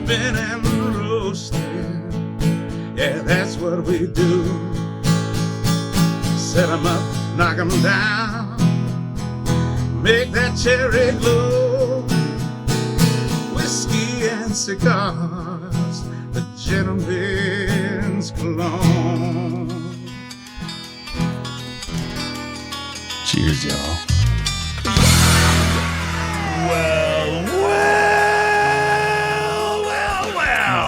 sipping and roasting. Yeah, that's what we do. Set 'em up, knock 'em down, make that cherry glow. Whiskey and cigars, the gentleman's cologne. Cheers, y'all.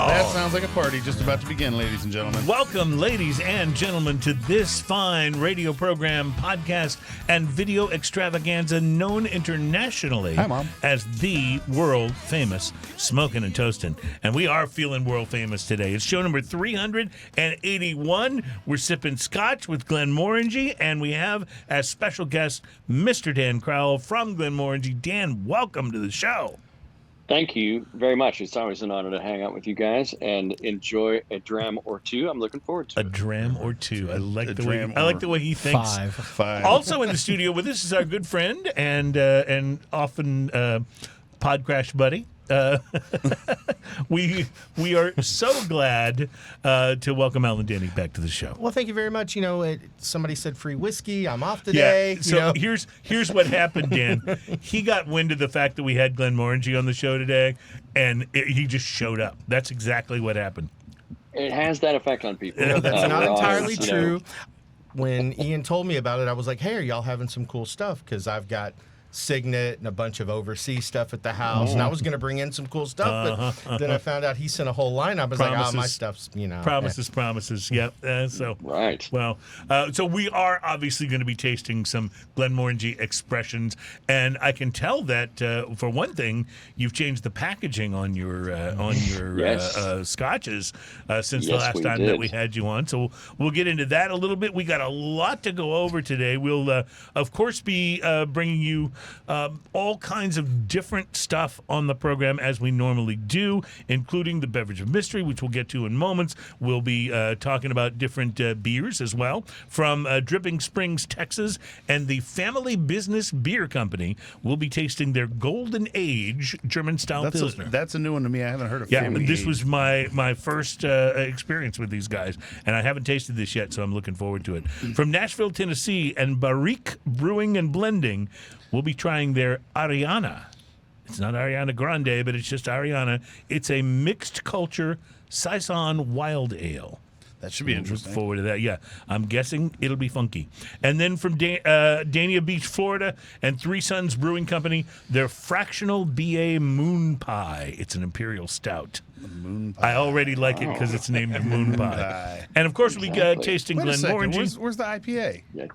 That sounds like a party just about to begin, ladies and gentlemen. Welcome, ladies and gentlemen, to this fine radio program, podcast, and video extravaganza known internationally Hi, Mom. as the world-famous Smokin' and Toastin'. And we are feeling world-famous today. It's show number 381. We're sipping scotch with Glenmorangie, and we have as special guest Mr. Dan Crowell from Glenmorangie. Dan, welcome to the show. Thank you very much. It's always an honor to hang out with you guys and enjoy a dram or two. I'm looking forward to it. A dram or two. I like the way he thinks. Five. Also in the studio with us is our good friend and often pod crash buddy. We are so glad to welcome Al and Denny back to the show. Well, thank you very much. Somebody said free whiskey. I'm off today. Yeah. So here's what happened, Dan. He got wind of the fact that we had Glenmorangie on the show today, and he just showed up. That's exactly what happened. It has that effect on people. That's not entirely always, true. When Ian told me about it, I was like, hey, are y'all having some cool stuff? Because I've got Signet and a bunch of overseas stuff at the house, and I was going to bring in some cool stuff, but then I found out he sent a whole line. I was like, my stuff's, Promises. Yep. Right. Well, so we are obviously going to be tasting some Glenmorangie expressions, and I can tell that for one thing, you've changed the packaging on your Yes. scotches since the Yes, last we time did. that we had you on. So we'll get into that a little bit. We got a lot to go over today. We'll of course be bringing you all kinds of different stuff on the program as we normally do, including the beverage of mystery, which we'll get to in moments. We'll be talking about different beers as well from Dripping Springs, Texas, and the Family Business Beer Company. We'll be tasting their Golden Age German style Pilsner. That's a new one to me. I haven't heard of Yeah, Family this Age. was my first experience with these guys, and I haven't tasted this yet, so I'm looking forward to it. From Nashville, Tennessee, and Barrique Brewing and Blending, we'll be trying their Ariana. It's not Ariana Grande, but it's just Ariana. It's a mixed culture Saison wild ale. That should be interesting. Look forward to that. Yeah, I'm guessing it'll be funky. And then from Dania Beach, Florida, and Three Sons Brewing Company, their Fractional BA Moonpie. It's an Imperial Stout. Moonpie. I already like it because it's named Moonpie. And of course, we'll be tasting Wait a second. Glenmorangie. Where's the IPA? Yeah.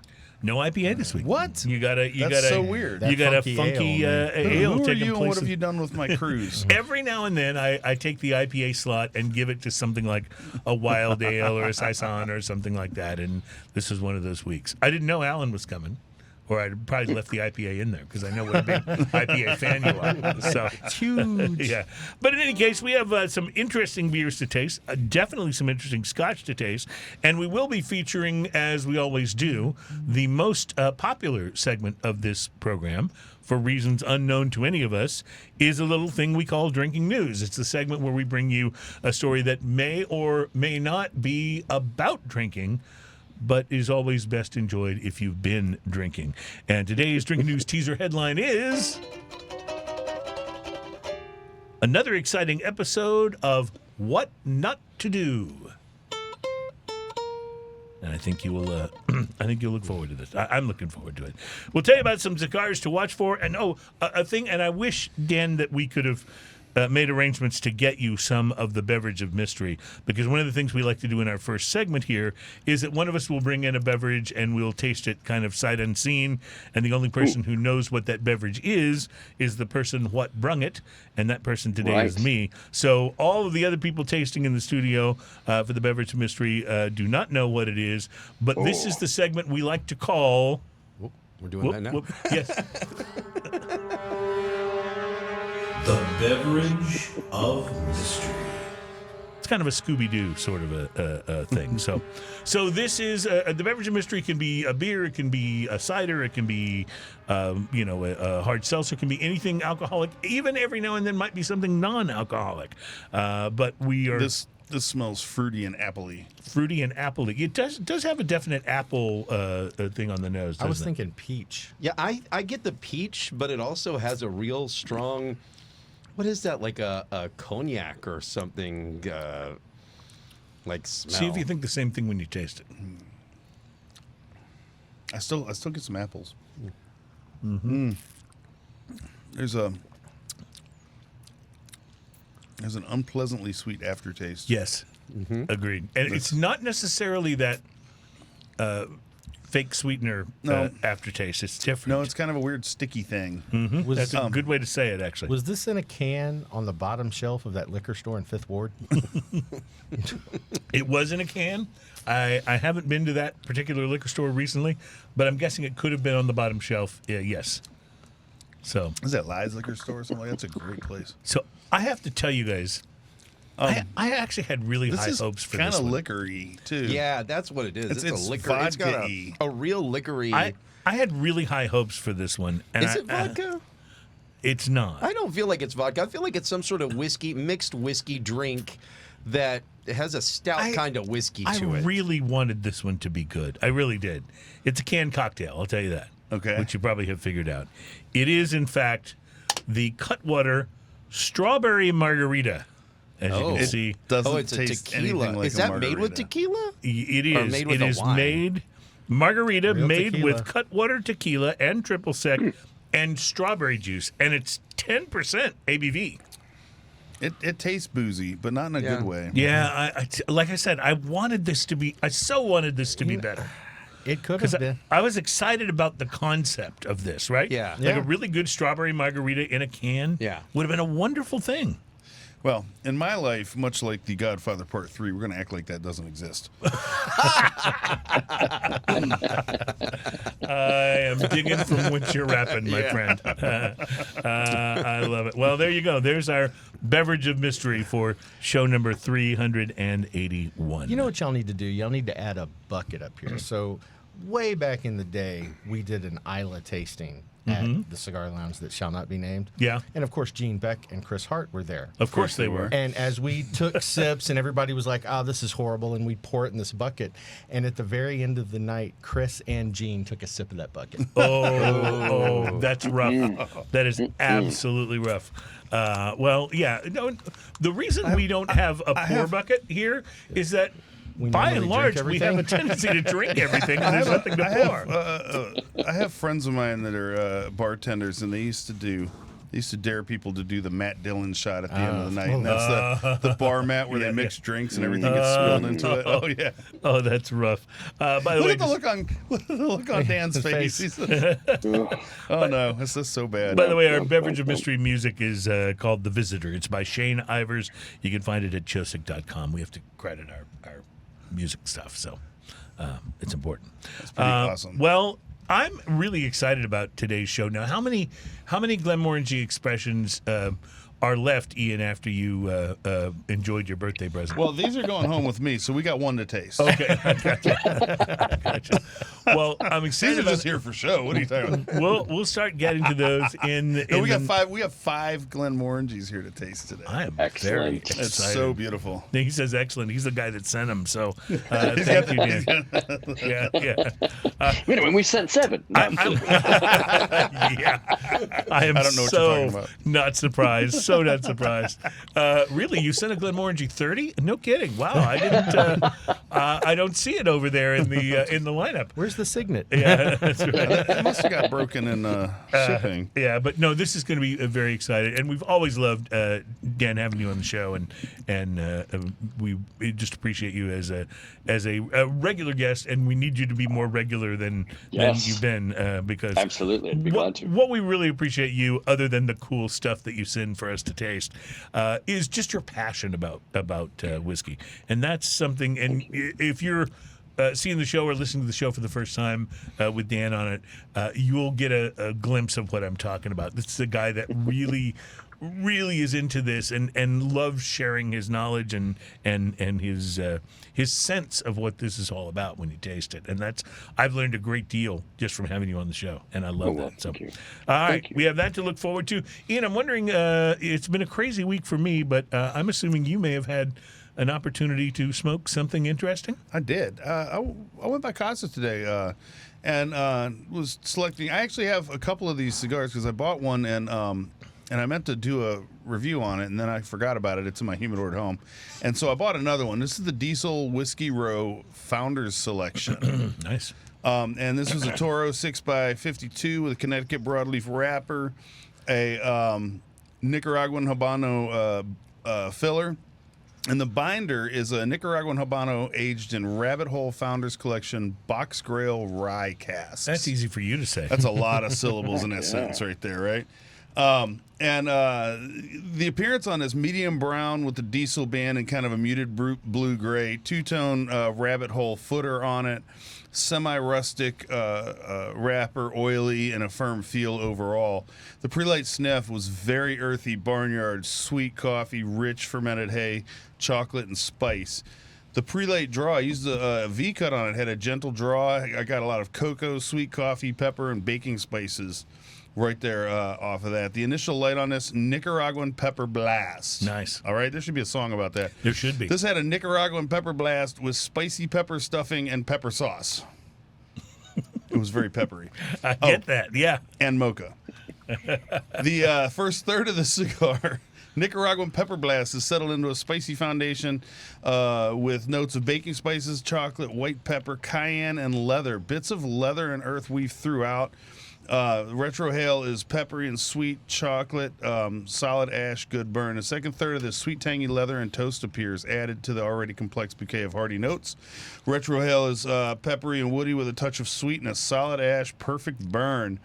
No IPA this week. What? You got That's so weird. You got a funky funky ale, ale Who are taking you and place. what have you done with my cruise? Every now and then, I take the IPA slot and give it to something like a wild ale or a Saison or something like that. And this is one of those weeks. I didn't know Alan was coming, or I'd probably left the IPA in there because I know what a big IPA fan you are. So It's huge. yeah. But in any case, we have some interesting beers to taste, definitely some interesting scotch to taste, and we will be featuring, as we always do, the most popular segment of this program, for reasons unknown to any of us, is a little thing we call Drinking News. It's the segment where we bring you a story that may or may not be about drinking, but is always best enjoyed if you've been drinking. And today's Drinking News teaser headline is another exciting episode of What Not to Do. And I think you will. I think you'll look forward to this. I'm looking forward to it. We'll tell you about some cigars to watch for, and a thing. And I wish, Dan, that we could have made arrangements to get you some of the beverage of mystery, because one of the things we like to do in our first segment here is that one of us will bring in a beverage and we'll taste it kind of sight unseen, and the only person who knows what that beverage is the person what brung it, and that person today is me. So all of the other people tasting in the studio for the beverage of mystery do not know what it is, but this is the segment we like to call... We're doing that now. Yes. The beverage of mystery. it's kind of a Scooby-Doo sort of a thing. So this is the beverage of mystery. Can be a beer, it can be a cider, it can be a hard seltzer, it can be anything alcoholic. Even every now and then might be something non-alcoholic. But we are. This smells fruity and appley. Fruity and appley. It does have a definite apple thing on the nose. I was doesn't it? thinking peach. Yeah, I get the peach, but it also has a real strong. What is that? Like a cognac or something? Like smell. See if you think the same thing when you taste it. I still get some apples. There's an unpleasantly sweet aftertaste. Yes, agreed. And it's not necessarily that fake sweetener aftertaste. It's different. No, it's kind of a weird sticky thing. That's a good way to say it, actually. Was this in a can on the bottom shelf of that liquor store in Fifth Ward? It was in a can. I haven't been to that particular liquor store recently, but I'm guessing it could have been on the bottom shelf. Yes. So Is that Lies Liquor Store or something? That's a great place. So I have to tell you guys, I actually had really high hopes for this This is one. kind of liquor-y, too. Yeah, that's what it is. It's a liquor. It's got vodka-y. a real liquor-y. I had really high hopes for this one. And Is it vodka? It's not. I don't feel like it's vodka. I feel like it's some sort of mixed whiskey drink that has a stout kind of whiskey to I it. really wanted this one to be good. I really did. It's a canned cocktail, I'll tell you that. Okay. Which you probably have figured out. It is, in fact, the Cutwater Strawberry Margarita. As you can see. Doesn't it's a taste tequila. anything like Is a that margarita. made with tequila? It Or is. made with It a is wine? made margarita Real made tequila. with Cutwater tequila and triple sec and strawberry juice, and it's 10% ABV. It tastes boozy, but not in a Yeah. good way. Yeah, like I said, I so wanted this to be better. It could Because have been. I was excited about the concept of this, right? Yeah. Like Yeah. a really good strawberry margarita in a can Yeah. would have been a wonderful thing. Well, in my life, much like The Godfather Part 3, we're going to act like that doesn't exist. I am digging from which you're rapping, my friend. I love it. Well, there you go. There's our beverage of mystery for show number 381. You know what y'all need to do? Y'all need to add a bucket up here. So, way back in the day, we did an Isla tasting at the cigar lounge that shall not be named. Yeah. And of course, Gene Beck and Chris Hart were there. Of course they were. And as we took sips and everybody was like, oh, this is horrible, and we'd pour it in this bucket. And at the very end of the night, Chris and Gene took a sip of that bucket. Oh, that's rough. That is absolutely rough. Well, yeah. No, the reason we don't have a pour bucket here is that We by normally and large, drink we have a everything. tendency to drink everything, and there's nothing to pour. I have friends of mine that are bartenders, and they used to dare people to do the Matt Dillon shot at the end of the night. And that's the bar mat where they mix drinks and everything gets spilled into it. Oh, yeah. Oh, that's rough. By the Look way, at the look on Dan's face. face. Oh, no. This is so bad. By the way, our beverage of mystery music is called The Visitor. It's by Shane Ivers. You can find it at chosic.com. We have to credit our music stuff, so it's important. That's pretty awesome. Well, I'm really excited about today's show. Now, how many Glenmorangie expressions are left, Ian, after you enjoyed your birthday present? Well, these are going home with me, so we got one to taste. Okay, gotcha. Well, I'm excited. These are about just here for show. What are you talking about? We'll start getting to those in. No, we got five Glenmorangies here to taste today. I am Excellent. very It's excited. It's so beautiful. He says excellent. He's the guy that sent him. So thank you, Dan. Yeah. Wait a minute, we sent 7. No, I'm kidding. Yeah. I am I don't know what so you're talking about. not surprised. So not surprised. Really, you sent a Glenmorangie 30? No kidding. Wow, I didn't. I don't see it over there in the lineup. Where's the signet? Yeah, that's right. It must have got broken in shipping. Yeah, but no, this is going to be very exciting, and we've always loved Dan having you on the show, and we just appreciate you as a regular guest, and we need you to be more regular than Yes. you've been because Absolutely, I'd be glad to. what we really appreciate you, other than the cool stuff that you send for us to taste, is just your passion about whiskey, and that's something. And if you're seeing the show or listening to the show for the first time with Dan on it, you'll get a glimpse of what I'm talking about. This is a guy that really really is into this and loves sharing his knowledge and his sense of what this is all about when you taste it. And I've learned a great deal just from having you on the show, and I love that. So, thank you. all right, Thank you. we have that to look forward to. Ian, I'm wondering, it's been a crazy week for me, but I'm assuming you may have had an opportunity to smoke something interesting. I did. I went by Casa today and was selecting. I actually have a couple of these cigars because I bought one and I meant to do a review on it, and then I forgot about it. It's in my humidor at home. And so I bought another one. This is the Diesel Whiskey Row Founders Selection. Nice. And this was a Toro 6x52 with a Connecticut broadleaf wrapper, a Nicaraguan Habano filler. And the binder is a Nicaraguan Habano aged in Rabbit Hole Founders Collection Box Grail Rye Casks. That's easy for you to say. That's a lot of syllables in that sentence right there, right? And the appearance on this medium brown with the diesel band and kind of a muted blue-gray, two-tone rabbit hole footer on it, semi-rustic wrapper, oily, and a firm feel overall. The pre-light sniff was very earthy, barnyard, sweet coffee, rich fermented hay, chocolate, and spice. The pre-light draw, I used a V-cut on it, had a gentle draw. I got a lot of cocoa, sweet coffee, pepper, and baking spices right there off of that. The initial light on this, Nicaraguan Pepper Blast. Nice. All right, there should be a song about that. There should be. This had a Nicaraguan Pepper Blast with spicy pepper stuffing and pepper sauce. It was very peppery. I get that, yeah. And mocha. The first third of the cigar, Nicaraguan Pepper Blast, is settled into a spicy foundation with notes of baking spices, chocolate, white pepper, cayenne, and leather. Bits of leather and earth weave throughout. Retrohale is peppery and sweet chocolate, solid ash, good burn. The second third of the sweet, tangy leather and toast appears, added to the already complex bouquet of hearty notes. Retrohale is peppery and woody with a touch of sweetness, solid ash, perfect burn.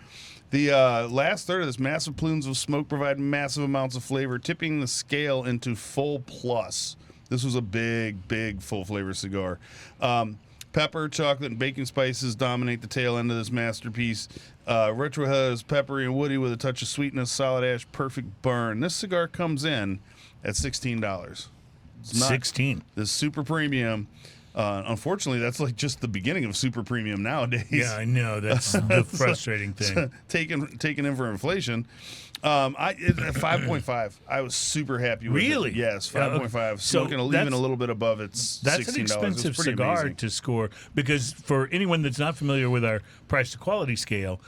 The last third of this, massive plumes of smoke provide massive amounts of flavor, tipping the scale into full plus. This was a big, big full flavor cigar. Pepper, chocolate, and baking spices dominate the tail end of this masterpiece. Retrohale is peppery and woody with a touch of sweetness, solid ash, perfect burn. This cigar comes in at $16. It's not 16. this super premium. Unfortunately, that's like just the beginning of super premium nowadays. Yeah, I know. That's the frustrating thing. Taken in for inflation. At 5.5. I was super happy with Really? it. Yes, 5.5. So Smoking even that's- a little bit above it's That's $16. an expensive It's pretty cigar amazing. to score because for anyone that's not familiar with our price to quality scale,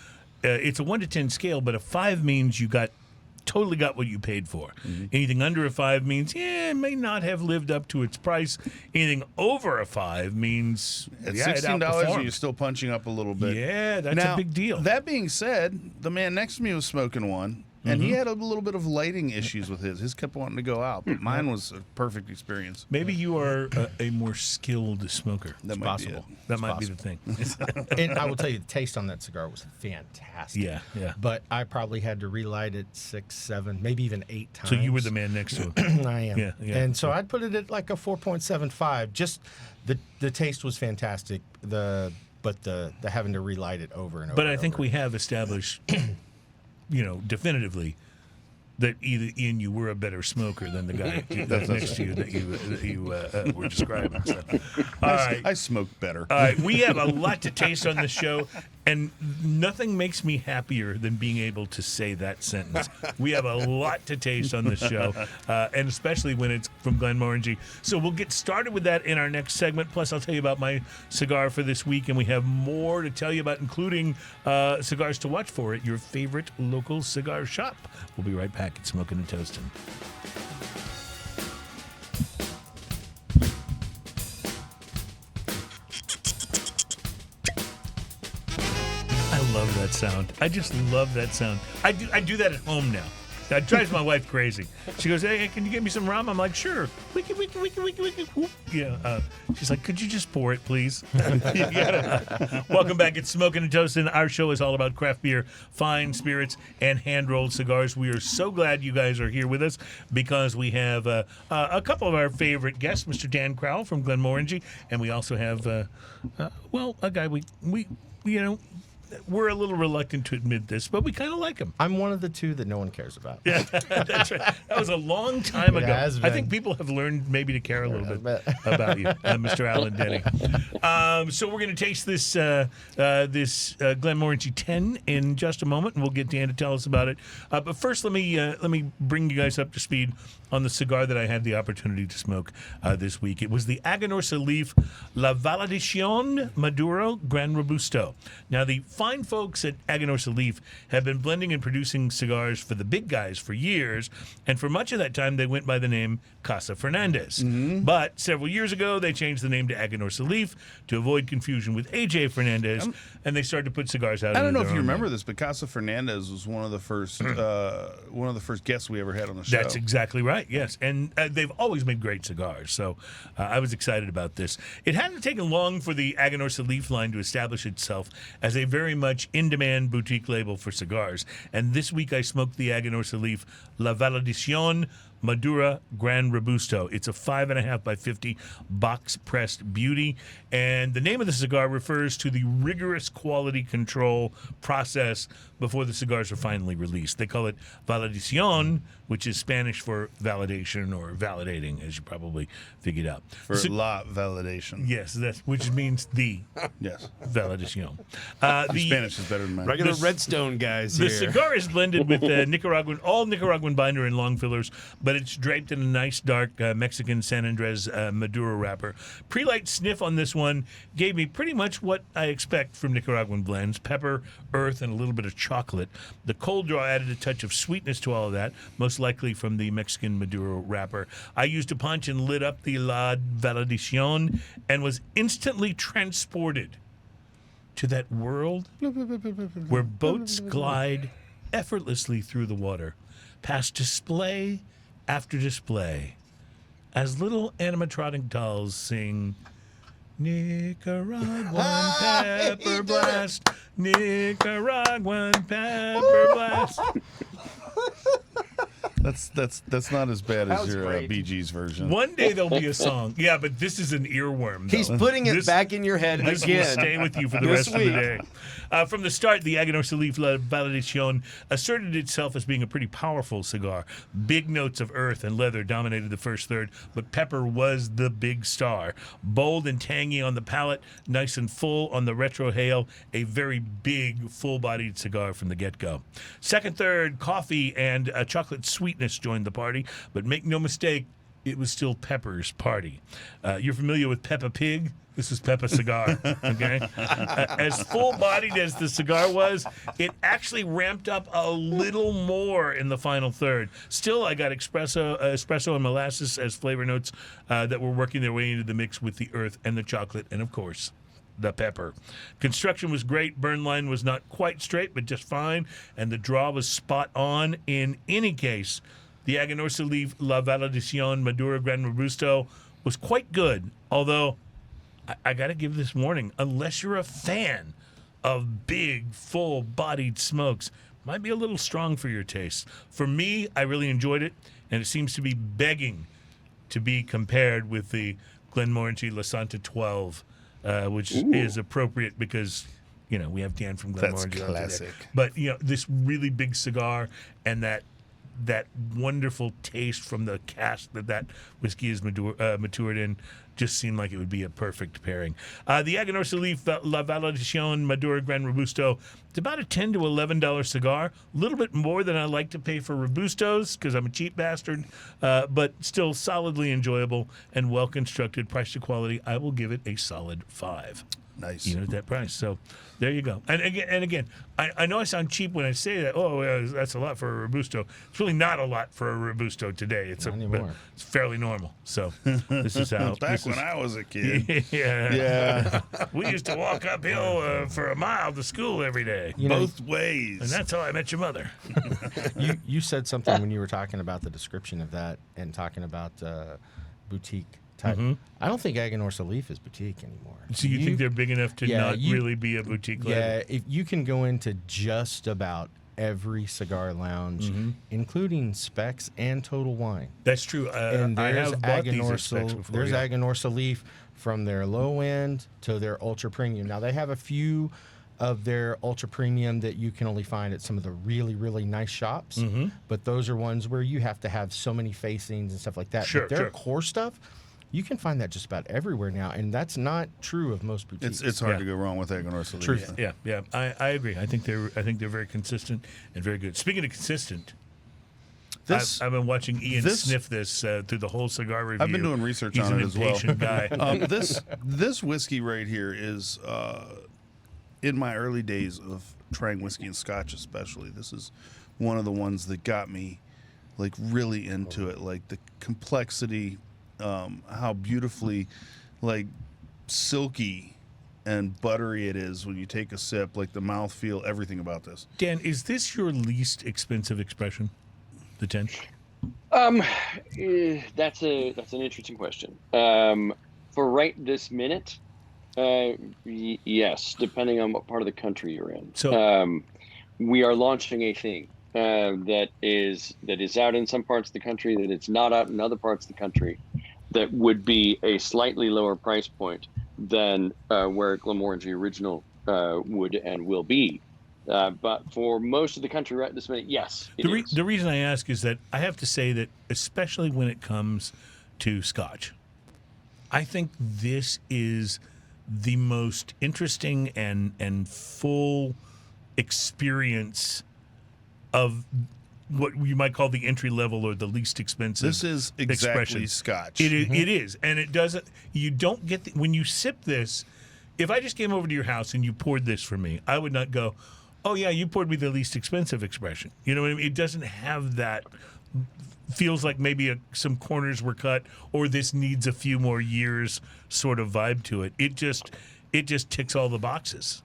it's a 1 to 10 scale, but a 5 means you totally got what you paid for. Mm-hmm. Anything under a 5 means, it may not have lived up to its price. Anything over a 5 means, At it $16, outperformed. you're still punching up a little bit. Yeah, that's Now, a big deal. That being said, the man next to me was smoking one, and Mm-hmm. he had a little bit of lighting issues with his. His kept wanting to go out, but mine was a perfect experience. Maybe you are a more skilled smoker. That might possible. be it. That might be the thing. And I will tell you, the taste on that cigar was fantastic. Yeah, yeah. But I probably had to relight it 6, 7, maybe even 8 times. So you were the man next to him. I am. Yeah, yeah. And so I'd put it at like a 4.75. Just the taste was fantastic. The having to relight it over and over. But I and think over. we have established, definitively that either Ian, you were a better smoker than the guy that's next to you that you were describing. So. All right. I smoke better. All right, we have a lot to taste on this show, and nothing makes me happier than being able to say that sentence. We have a lot to taste on this show, and especially when it's from Glenmorangie. So we'll get started with that in our next segment. Plus, I'll tell you about my cigar for this week, and we have more to tell you about, including cigars to watch for at your favorite local cigar shop. We'll be right back at Smoking and Toasting. I love that sound. I just love that sound. I do that at home now. That drives my wife crazy. She goes, "Hey, can you get me some rum?" I'm like, "Sure." Wiki, wiki, wiki, wiki, wiki. Whoop. Yeah. She's like, "Could you just pour it, please?" Welcome back. It's Smoking and Toasting. Our show is all about craft beer, fine spirits, and hand-rolled cigars. We are so glad you guys are here with us because we have a couple of our favorite guests, Mr. Dan Crowell from Glenmorangie, and we also have, a guy we we're a little reluctant to admit this, but we kind of like them. I'm one of the two that no one cares about. Yeah, that's right. That was a long time ago. has I been. think people have learned maybe to care a little bit about you, Mr. Alan Denny. So we're going to taste this Glenmorangie 10 in just a moment, and we'll get Dan to tell us about it. But first, let me bring you guys up to speed on the cigar that I had the opportunity to smoke this week. It was the Aganorsa Leaf La Validacion Maduro Gran Robusto. Now, the fine folks at Aganorsa Leaf have been blending and producing cigars for the big guys for years, and for much of that time, they went by the name Casa Fernandez. But several years ago, they changed the name to Aganorsa Leaf to avoid confusion with AJ Fernandez, and they started to put cigars out. I don't know if you their own remember name. this, but Casa Fernandez was one of the first guests we ever had on the show. That's exactly right, yes. And they've always made great cigars, so I was excited about this. It hadn't taken long for the Aganorsa Leaf line to establish itself as a very much in-demand boutique label for cigars. And this week I smoked the Aganorsa Leaf La Validacion Maduro Gran Robusto. It's a 5.5 by 50 box-pressed beauty, and the name of the cigar refers to the rigorous quality control process before the cigars are finally released. They call it Validacion, which is Spanish for validation or validating, as you probably figured out. For la validation. Yes, which means the Yes. Validacion. Your Spanish is better than mine. Regular Redstone guys here. The cigar is blended with all Nicaraguan binder and long fillers, but it's draped in a nice dark Mexican San Andres Maduro wrapper. Pre-light sniff on this one gave me pretty much what I expect from Nicaraguan blends: pepper, earth, and a little bit of chocolate. The cold draw added a touch of sweetness to all of that, most likely from the Mexican Maduro wrapper. I used a punch and lit up the La Validacion and was instantly transported to that world where boats glide effortlessly through the water, past display after display, as little animatronic dolls sing Nicaraguan pepper blast, Nicaraguan pepper blast. That's not as bad as your great. Bee Gees version. One day there'll be a song. Yeah, but this is an earworm. He's though. putting it This- back in your head This will again. stay with you for the This rest of the week. day. From the start, the Aganorsa Leaf La Validacion asserted itself as being a pretty powerful cigar. Big notes of earth and leather dominated the first third, but pepper was the big star. Bold and tangy on the palate, nice and full on the retrohale, a very big, full-bodied cigar from the get-go. Second third, coffee and chocolate sweetness joined the party, but make no mistake, it was still Pepper's party. You're familiar with Peppa Pig? This is Peppa Cigar, okay? As full-bodied as the cigar was, it actually ramped up a little more in the final third. Still, I got espresso and molasses as flavor notes that were working their way into the mix with the earth and the chocolate, and of course, the pepper. Construction was great. Burn line was not quite straight, but just fine, and the draw was spot on. In any case, the Aganorsa Leaf La Validacion Maduro Gran Robusto was quite good, although I got to give this warning: unless you're a fan of big, full-bodied smokes, might be a little strong for your taste. For me, I really enjoyed it, and it seems to be begging to be compared with the Glenmorangie La Santa 12, which is appropriate because, you know, we have Dan from Glenmorangie. That's on today. classic. But, you know, this really big cigar and that wonderful taste from the cask that whiskey is matured in just seemed like it would be a perfect pairing. The Aganorsa Leaf La Validacion Maduro Gran Robusto, it's about a $10 to $11 cigar, a little bit more than I like to pay for Robustos because I'm a cheap bastard, but still solidly enjoyable and well-constructed. Price to quality, I will give it a solid 5. Nice. Even at that price. So there you go. And again, I know I sound cheap when I say that. Oh, yeah, that's a lot for a Robusto. It's really not a lot for a Robusto today. It's Not anymore. It's fairly normal. So this is how. Back when I was a kid. Yeah. Yeah. We used to walk uphill for a mile to school every day. You know, Both ways. And that's how I met your mother. you said something when you were talking about the description of that and talking about boutique type. I don't think Aganorsa Leaf is boutique anymore. So you think they're big enough to not you- really be a boutique label? Yeah, if you can go into just about every cigar lounge, including Specs and Total Wine. That's true. And I there's have bought these at Specs Aganorsa. before. There's yeah. Aganorsa Leaf from their low end to their ultra premium. Now they have a few of their ultra premium that you can only find at some of the really, really nice shops. Mm-hmm. But those are ones where you have to have so many facings and stuff like that. Sure, but their sure. core stuff, you can find that just about everywhere now, and that's not true of most boutiques. It's hard Yeah. to go wrong with Aganorsa. Truth. Yeah. I agree. I think they're very consistent and very good. Speaking of consistent, I've been watching Ian sniff this through the whole cigar review. I've been doing research He's on an it as well. impatient guy. This whiskey right here is in my early days of trying whiskey and Scotch, especially. This is one of the ones that got me like really into it, like the complexity, how beautifully like silky and buttery it is when you take a sip, like the mouthfeel, everything about this. Dan, is this your least expensive expression? The 10? That's an interesting question. For right this minute, yes, depending on what part of the country you're in. So we are launching a thing that is out in some parts of the country, that it's not out in other parts of the country, that would be a slightly lower price point than where Glenmorangie Original would and will be. But for most of the country right this minute, yes, the reason I ask is that I have to say that, especially when it comes to Scotch, I think this is the most interesting and full experience of what you might call the entry level or the least expensive. This is exactly expression. Scotch. It is, and it doesn't. You don't get when you sip this. If I just came over to your house and you poured this for me, I would not go, "Oh yeah, you poured me the least expensive expression." You know what I mean? It doesn't have that. Feels like maybe some corners were cut, or this needs a few more years sort of vibe to it. It just ticks all the boxes.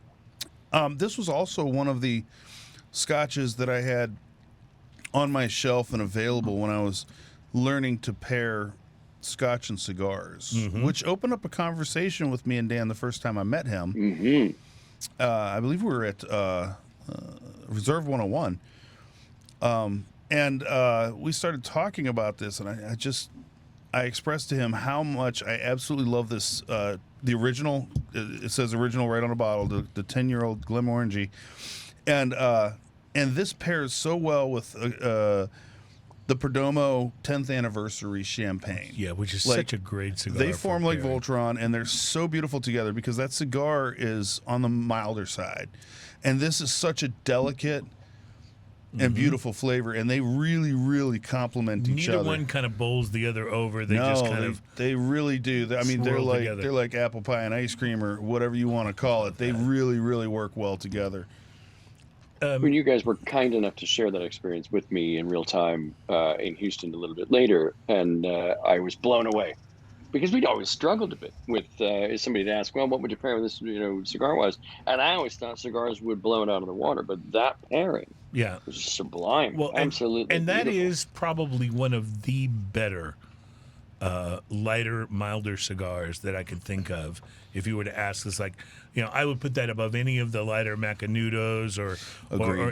This was also one of the Scotches that I had on my shelf and available when I was learning to pair Scotch and cigars, which opened up a conversation with me and Dan the first time I met him. Mm-hmm. I believe we were at Reserve 101. And we started talking about this, and I expressed to him how much I absolutely love this, the original, it says original right on the bottle, the 10-year-old Glenmorangie. And this pairs so well with the Perdomo 10th anniversary champagne. Yeah, which is Like, such a great cigar. They form like pairing. Voltron, and they're so beautiful together because that cigar is on the milder side. And this is such a delicate and beautiful flavor, and they really, really complement each Neither other. one kind of bowls the other over. They just kind of they really do. I mean, swirl together. they're like apple pie and ice cream, or whatever you want to call it. They really, really work well together. When you guys were kind enough to share that experience with me in real time in Houston a little bit later, and I was blown away, because we'd always struggled a bit with somebody to ask, well, what would you pair with this, cigar-wise? And I always thought cigars would blow it out of the water, but that pairing was sublime. Well, absolutely, and that beautiful. is probably one of the better lighter, milder cigars that I could think of. If you were to ask us, I would put that above any of the lighter Macanudos or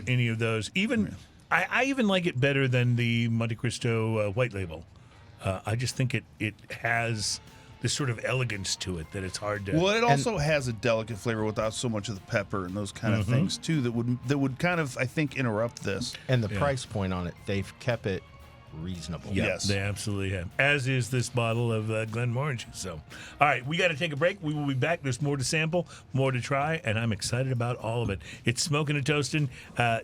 any of those. Even I even like it better than the Monte Cristo White Label. I just think it has this sort of elegance to it that it's hard to. Well, it also has a delicate flavor without so much of the pepper and those kind of things too. That would kind of, I think, interrupt this. And the price point on it, they've kept it reasonable. Yeah, Yes. they absolutely have. As is this bottle of Glenmorangie. So, all right, we got to take a break. We will be back. There's more to sample, more to try, and I'm excited about all of it. It's Smoking and Toasting.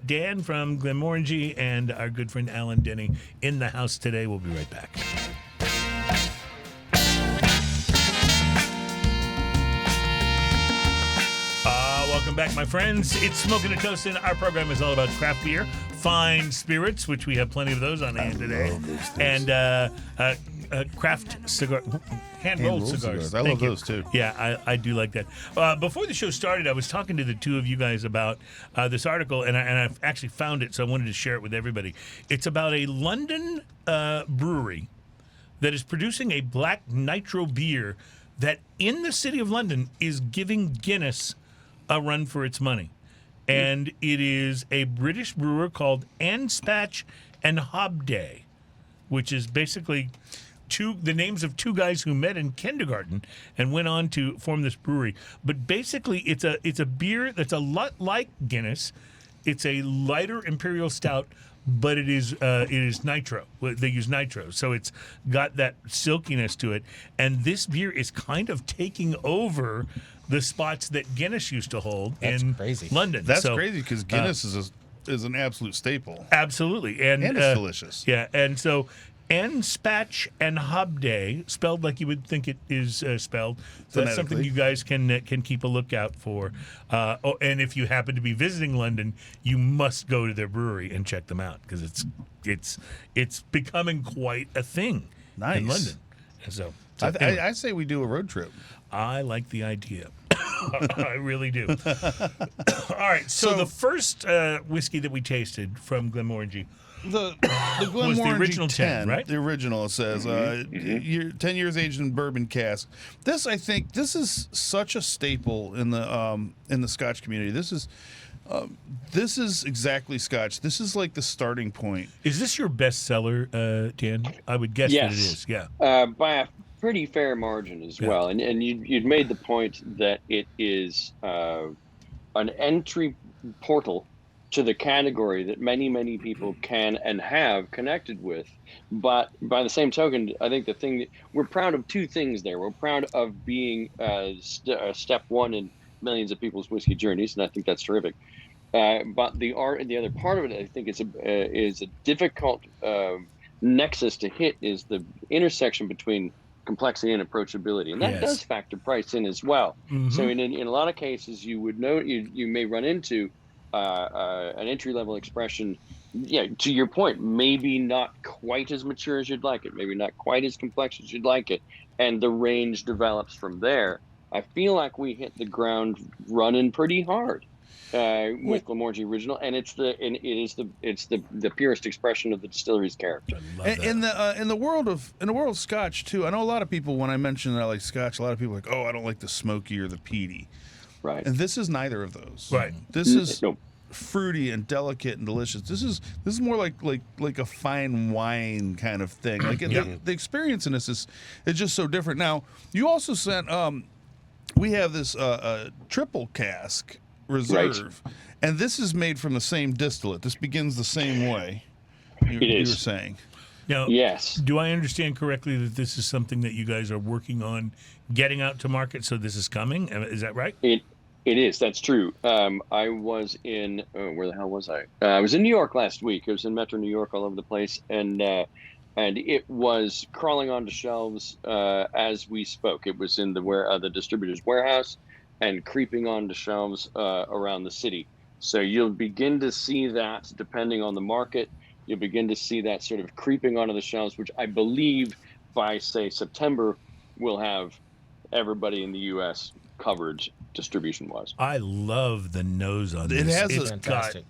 Dan from Glenmorangie and our good friend Alan Denny in the house today. We'll be right back. Welcome back, my friends. It's Smoking and Toasting. Our program is all about craft beer, fine spirits, which we have plenty of those on hand today, and craft cigar, hand-rolled cigars. I love Thank you. those too. Yeah, I do like that. Before the show started, I was talking to the two of you guys about this article, and I've actually found it, so I wanted to share it with everybody. It's about a London brewery that is producing a black nitro beer that in the city of London is giving Guinness a run for its money. And it is a British brewer called Anspach and Hobday, which is basically the names of two guys who met in kindergarten and went on to form this brewery. But basically, it's a beer that's a lot like Guinness. It's a lighter imperial stout, but it is nitro. They use nitro, so it's got that silkiness to it. And this beer is kind of taking over the spots that Guinness used to hold in London. That's crazy because Guinness is an absolute staple. Absolutely, and it's delicious. Yeah, and so. And Spatch and Hobday, spelled like you would think it is spelled. So that's something you guys can keep a lookout for. And if you happen to be visiting London, you must go to their brewery and check them out because it's becoming quite a thing in London. And so anyway, I say we do a road trip. I like the idea. I really do. All right, so the first whiskey that we tasted from Glenmorangie. The Glenmorangie was the original 10, right? The original, it says, 10 years aged in bourbon cask. This, I think, this is such a staple in the Scotch community. This is exactly Scotch. This is like the starting point. Is this your bestseller, Dan? I would guess that it is. Yeah, by a pretty fair margin as well. And you'd made the point that it is an entry portal to the category that many people can and have connected with. But by the same token, I think the thing that we're proud of two things there. We're proud of being step one in millions of people's whiskey journeys, and I think that's terrific. But the other part of it, I think, is a difficult nexus to hit, is the intersection between complexity and approachability, and that does factor price in as well. So in a lot of cases, you would know you may run into an entry-level expression, to your point, maybe not quite as mature as you'd like it, maybe not quite as complex as you'd like it, and the range develops from there. I feel like we hit the ground running pretty hard with Glenmorangie Original, and it's the purest expression of the distillery's character. In the world of Scotch too, I know a lot of people, when I mention that I like Scotch, a lot of people are like, oh, I don't like the smoky or the peaty. Right. And this is neither of those. Right. This is fruity and delicate and delicious. This is more like a fine wine kind of thing. Like the experience in this is just so different. Now, you also sent we have this triple cask reserve, and this is made from the same distillate. This begins the same way. You were saying. Now, yes. Do I understand correctly that this is something that you guys are working on getting out to market? So this is coming. Is that right? It is. That's true. I was in where the hell was I? I was in New York last week. I was in Metro New York, all over the place, and it was crawling onto shelves as we spoke. It was in the distributor's warehouse and creeping onto shelves around the city. So you'll begin to see that, depending on the market. You'll begin to see that sort of creeping onto the shelves, which I believe by, say, September, we'll have everybody in the U.S. covered distribution-wise. I love the nose on this. It has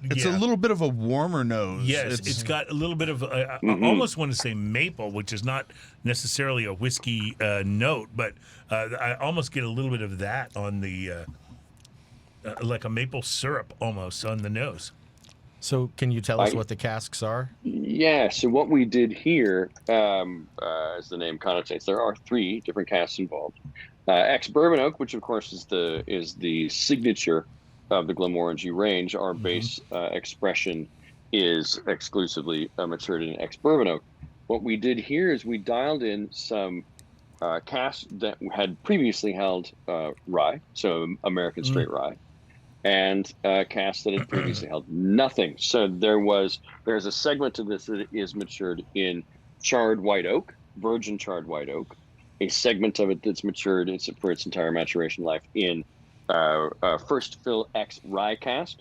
it's a little bit of a warmer nose. Yes, it's got a little bit of, I almost want to say maple, which is not necessarily a whiskey note, but I almost get a little bit of that on the, like a maple syrup almost on the nose. So can you tell us what the casks are? Yeah, so what we did here, as the name connotates, there are 3 different casks involved. Ex-bourbon oak, which of course is the signature of the Glenmorangie range. Our base expression is exclusively matured in ex-bourbon oak. What we did here is we dialed in some casks that had previously held rye, so American straight rye, and casks that had previously held nothing. So there's a segment of this that is matured in charred white oak, virgin charred white oak. A segment of it that's matured for its entire maturation life in first fill ex rye cask,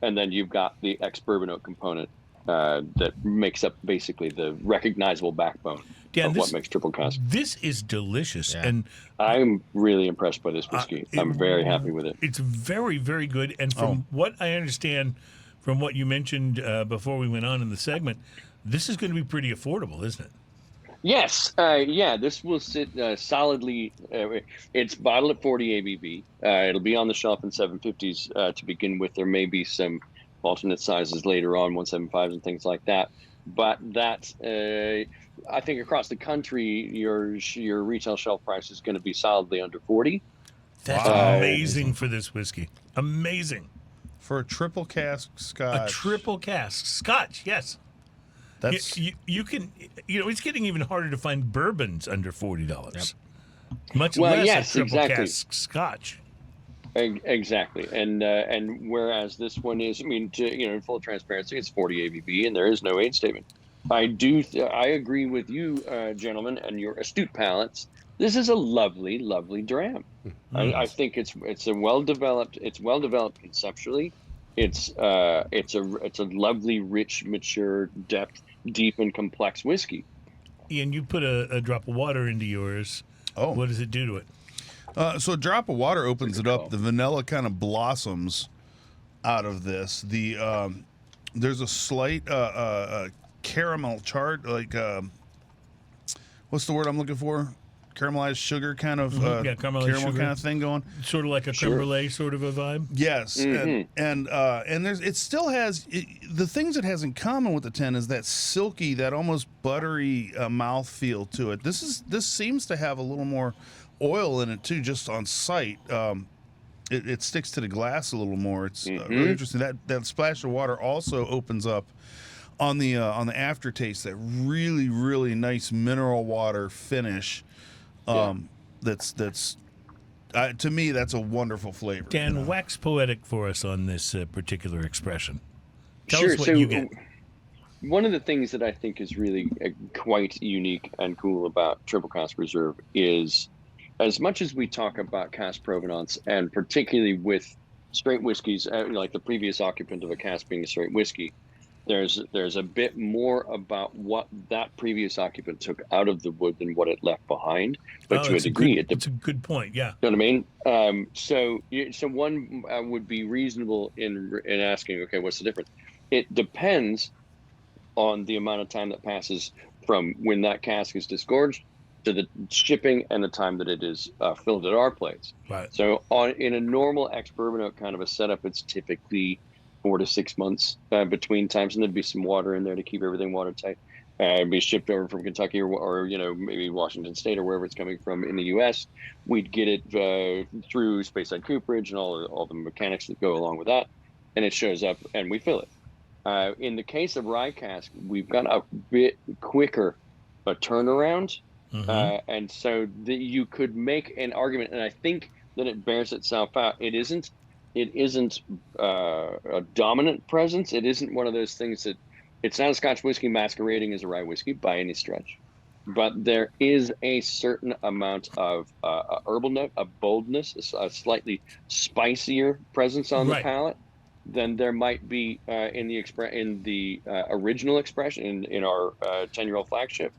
and then you've got the ex bourbon oak component that makes up basically the recognizable backbone of what makes triple cask. This is delicious, and I'm really impressed by this whiskey. I'm very happy with it. It's very, very good, and from what I understand, from what you mentioned before we went on in the segment, this is going to be pretty affordable, isn't it? Yes, this will sit solidly. It's bottled at 40 ABV. It'll be on the shelf in 750s to begin with. There may be some alternate sizes later on, 175s and things like that. But I think across the country, your retail shelf price is going to be solidly under 40. That's amazing for this whiskey. Amazing. For a triple cask Scotch. A triple cask Scotch, yes. That's you can, it's getting even harder to find bourbons under $40. Yep. Much well, less yes, a triple exactly. cask Scotch. Exactly, and whereas this one is, I mean, in full transparency, it's 40 ABV, and there is no age statement. I agree with you, gentlemen, and your astute palates. This is a lovely, lovely dram. I think it's a well developed conceptually. It's a lovely, rich, mature, deep and complex whiskey. Ian, you put a drop of water into yours. Oh, what does it do to it? So a drop of water opens it up. The vanilla kind of blossoms out of this. There's a slight caramel chart, like what's the word I'm looking for? Caramelized sugar kind of caramelized caramel sugar. kind of thing going. Sort of like a creme brulee sort of a vibe. Yes, and it still has the things it has in common with the 10 is that silky, that almost buttery mouth feel to it. This seems to have a little more oil in it too, just on sight. It sticks to the glass a little more. It's really interesting. That splash of water also opens up on the aftertaste, that really, really nice mineral water finish. That's to me, that's a wonderful flavor. Dan, wax poetic for us on this particular expression. Tell Sure. us what you get. One of the things that I think is really quite unique and cool about Triple Cask Reserve is, as much as we talk about cask provenance, and particularly with straight whiskeys, like the previous occupant of a cask being a straight whiskey, there's a bit more about what that previous occupant took out of the wood than what it left behind. But to a degree, it's a good point. Yeah. You know what I mean? So one would be reasonable in asking, okay, what's the difference? It depends on the amount of time that passes from when that cask is disgorged to the shipping and the time that it is filled at our place. Right. So in a normal ex-bourbon oak kind of a setup, it's typically 4 to 6 months between times, and there'd be some water in there to keep everything watertight. It'd be shipped over from Kentucky or maybe Washington State or wherever it's coming from in the U.S. We'd get it through Speyside cooperage and all the mechanics that go along with that, and it shows up and we fill it. In the case of rye cask, we've got a bit quicker a turnaround, and so you could make an argument, and I think that it bears itself out. It isn't a dominant presence. It isn't one of those things that it's not a Scotch whiskey masquerading as a rye whiskey by any stretch, but there is a certain amount of a herbal note, a boldness, a slightly spicier presence on the palate than there might be in the original expression in our 10-year-old flagship.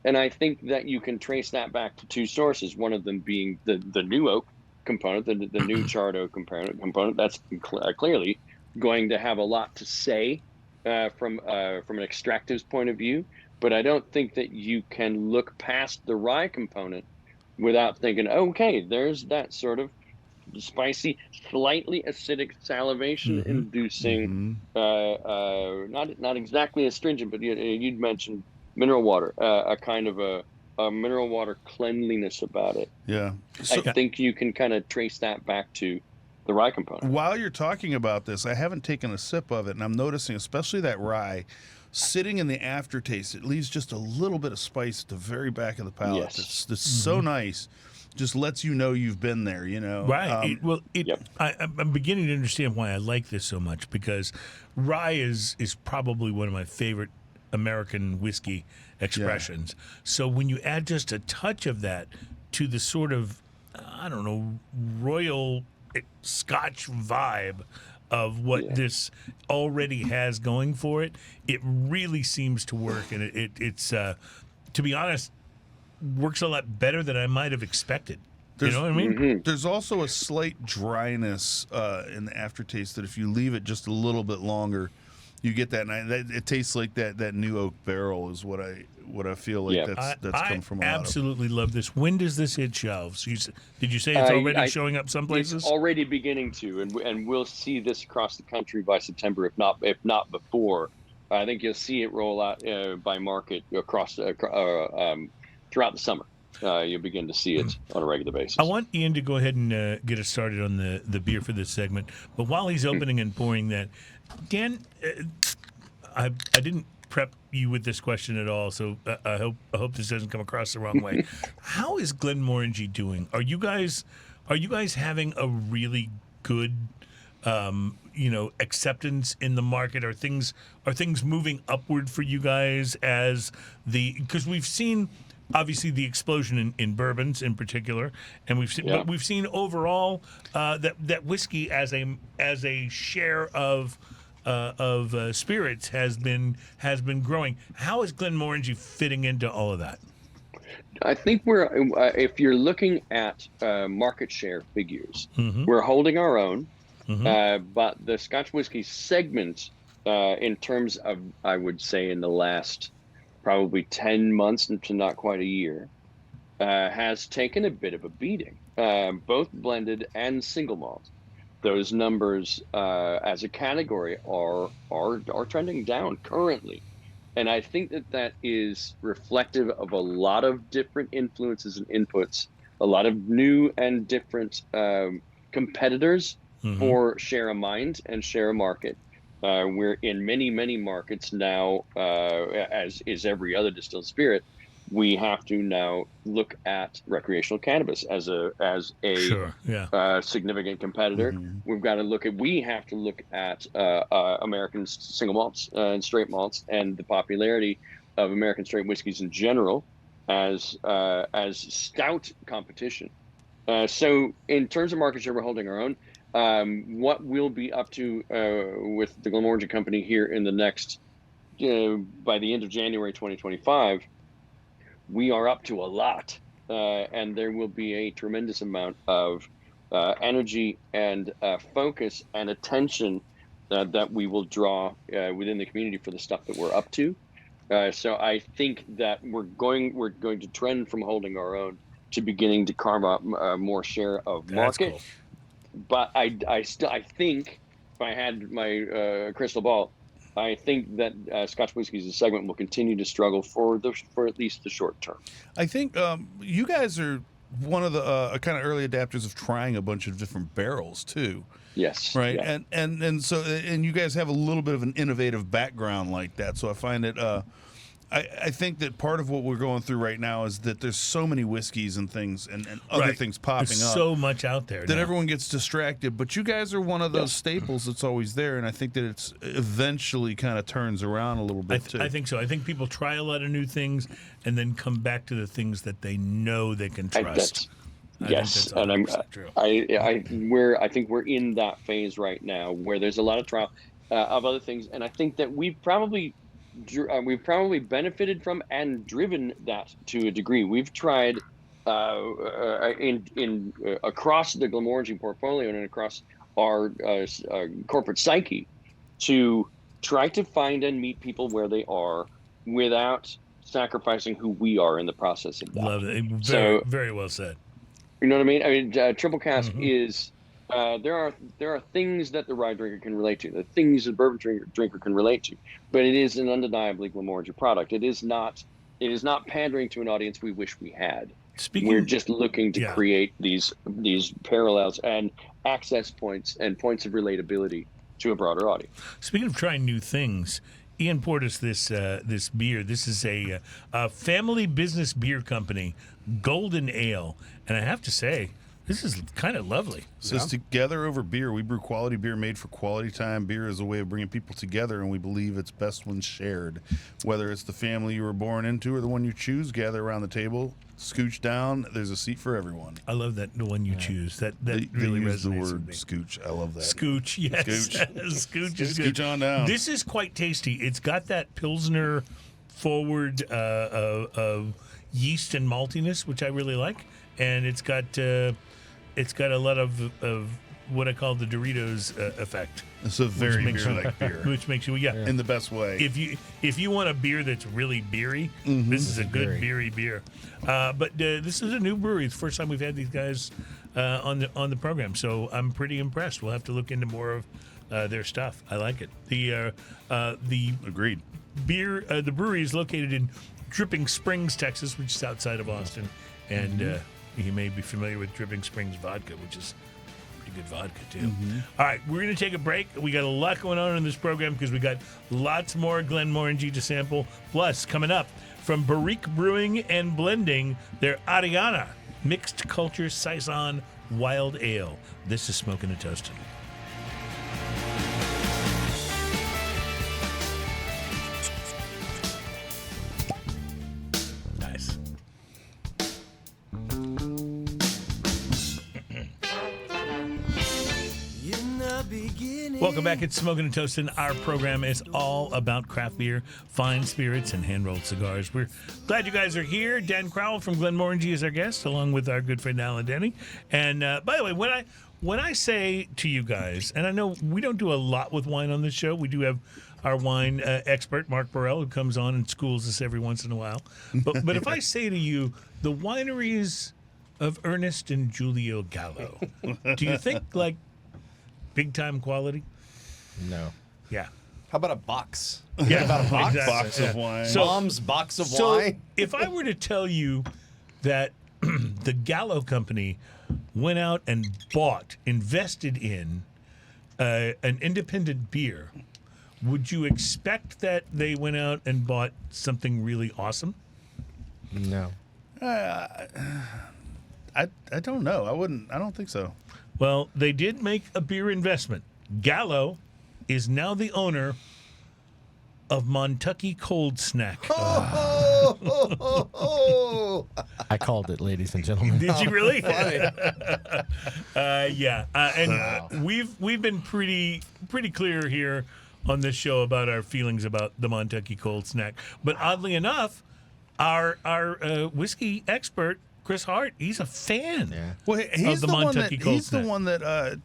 And I think that you can trace that back to two sources. One of them being the new oak component, the new charred oak component. That's clearly going to have a lot to say from an extractive's point of view. But I don't think that you can look past the rye component without thinking, okay, there's that sort of spicy, slightly acidic salivation inducing, not exactly astringent, but you'd mentioned mineral water, a kind of a mineral water cleanliness about it. Yeah. So, I think you can kind of trace that back to the rye component. While you're talking about this, I haven't taken a sip of it, and I'm noticing, especially that rye, sitting in the aftertaste, it leaves just a little bit of spice at the very back of the palate. Yes. It's so nice. Just lets you know you've been there, Right. I'm beginning to understand why I like this so much, because rye is probably one of my favorite American whiskey expressions. Yeah. So when you add just a touch of that to the sort of, I don't know, royal Scotch vibe of what this already has going for it, it really seems to work. And it's to be honest, works a lot better than I might have expected. You know what I mean? There's also a slight dryness in the aftertaste that if you leave it just a little bit longer, you get that. And it tastes like that new oak barrel is what I feel like that's come from. I absolutely love this. When does this hit shelves? Did you say it's already showing up some places? It's already beginning to, and we'll see this across the country by September, if not before. I think you'll see it roll out by market across throughout the summer. You'll begin to see it on a regular basis. I want Ian to go ahead and get us started on the beer for this segment. But while he's opening and pouring that, Dan, I didn't prep you with this question at all, so I hope this doesn't come across the wrong way. How is Glenmorangie doing? Are you guys having a really good acceptance in the market? Are things moving upward for you guys because we've seen obviously the explosion in bourbons in particular, and we've seen overall that whiskey as a share of spirits has been growing. How is Glenmorangie fitting into all of that? I think if you're looking at market share figures, we're holding our own. But the Scotch whiskey segment, in terms of, I would say, in the last probably 10 months to not quite a year, has taken a bit of a beating, both blended and single malt. Those numbers as a category are trending down currently. And I think that is reflective of a lot of different influences and inputs, a lot of new and different competitors for share of mind and share of market. We're in many, many markets now, as is every other distilled spirit. We have to now look at recreational cannabis as a significant competitor. We have to look at American single malts and straight malts and the popularity of American straight whiskeys in general as stout competition. So in terms of market share, we're holding our own. What we'll be up to with the Glenmorangie Company here in the next, by the end of January 2025, we are up to a lot, and there will be a tremendous amount of energy and focus and attention that we will draw within the community for the stuff that we're up to. So I think that we're going to trend from holding our own to beginning to carve out more share of market. Cool. But I think if I had my crystal ball, I think that Scotch whiskey as a segment will continue to struggle for at least the short term. I think you guys are one of the kind of early adapters of trying a bunch of different barrels too. Yes. Right. Yeah. And so you guys have a little bit of an innovative background like that. So I find it. I think that part of what we're going through right now is that there's so many whiskeys and things and other things popping There's up. so much out there that now. everyone gets distracted. But you guys are one of those staples that's always there, and I think that it's eventually kind of turns around a little bit too. I think so. I think people try a lot of new things and then come back to the things that they know they can trust. Yes, and I think we're in that phase right now where there's a lot of trial of other things, and I think that we've probably benefited from and driven that to a degree. We've tried in across the Glenmorangie portfolio and across our corporate psyche to try to find and meet people where they are without sacrificing who we are in the process of that. Love it. Very well said. You know what I mean? I mean, triple cask is. There are things that the rye drinker can relate to, the things the bourbon drinker can relate to, but it is an undeniably Glenmorangie product. It is not pandering to an audience we wish we had. We're just looking to create these parallels and access points and points of relatability to a broader audience. Speaking of trying new things, Ian poured us this beer. This is a family business beer company, Golden Ale, and I have to say, this is kind of lovely. It says together over beer. We brew quality beer made for quality time. Beer is a way of bringing people together, and we believe it's best when shared. Whether it's the family you were born into or the one you choose, gather around the table, scooch down. There's a seat for everyone. I love that, the one you choose. That they really use resonates the with word me. scooch. I love that. Scooch, yes. Scooch is good. Scooch on down. This is quite tasty. It's got that Pilsner forward of yeast and maltiness, which I really like, and it's got a lot of what I call the Doritos effect. It's a very makes beer-like beer. Which makes you, In the best way. If you want a beer that's really beery, this is a good beery beer. But this is a new brewery. It's the first time we've had these guys on the program, so I'm pretty impressed. We'll have to look into more of their stuff. I like it. The Agreed. beer, the brewery is located in Dripping Springs, Texas, which is outside of Austin, and you may be familiar with Dripping Springs vodka, which is pretty good vodka too. All right, we're going to take a break. We got a lot going on in this program because we got lots more Glenmorangie to sample. Plus, coming up from Barrique Brewing and Blending, their Ariana Mixed Culture Saison Wild Ale. This is Smoking and Toasting. Nice. Welcome back. It's Smoking and Toasting. Our program is all about craft beer, fine spirits, and hand-rolled cigars. We're glad you guys are here. Dan Crowell from Glenmorangie is our guest, along with our good friend Alan Denny. And by the way, when I say to you guys, and I know we don't do a lot with wine on this show, we do have our wine expert, Mark Burrell, who comes on and schools us every once in a while. But if I say to you, the wineries of Ernest and Julio Gallo, do you think like big-time quality? No. Yeah. How about a box? Yeah, About a box? exactly. Box of wine. So- Mom's box of So wine? if I were to tell you that the Gallo Company went out and invested in an independent beer, would you expect that they went out and bought something really awesome? No. I don't know. I don't think so. Well, they did make a beer investment. Gallo is now the owner of Montucky Cold Snack. I called it, ladies and gentlemen. Did you really? Yeah, and we've been pretty clear here on this show about our feelings about the Montucky Cold Snack. But oddly enough, our whiskey expert Chris Hart, he's a fan. Yeah. Well, he's the the one Montucky that Cold he's the Snack. one that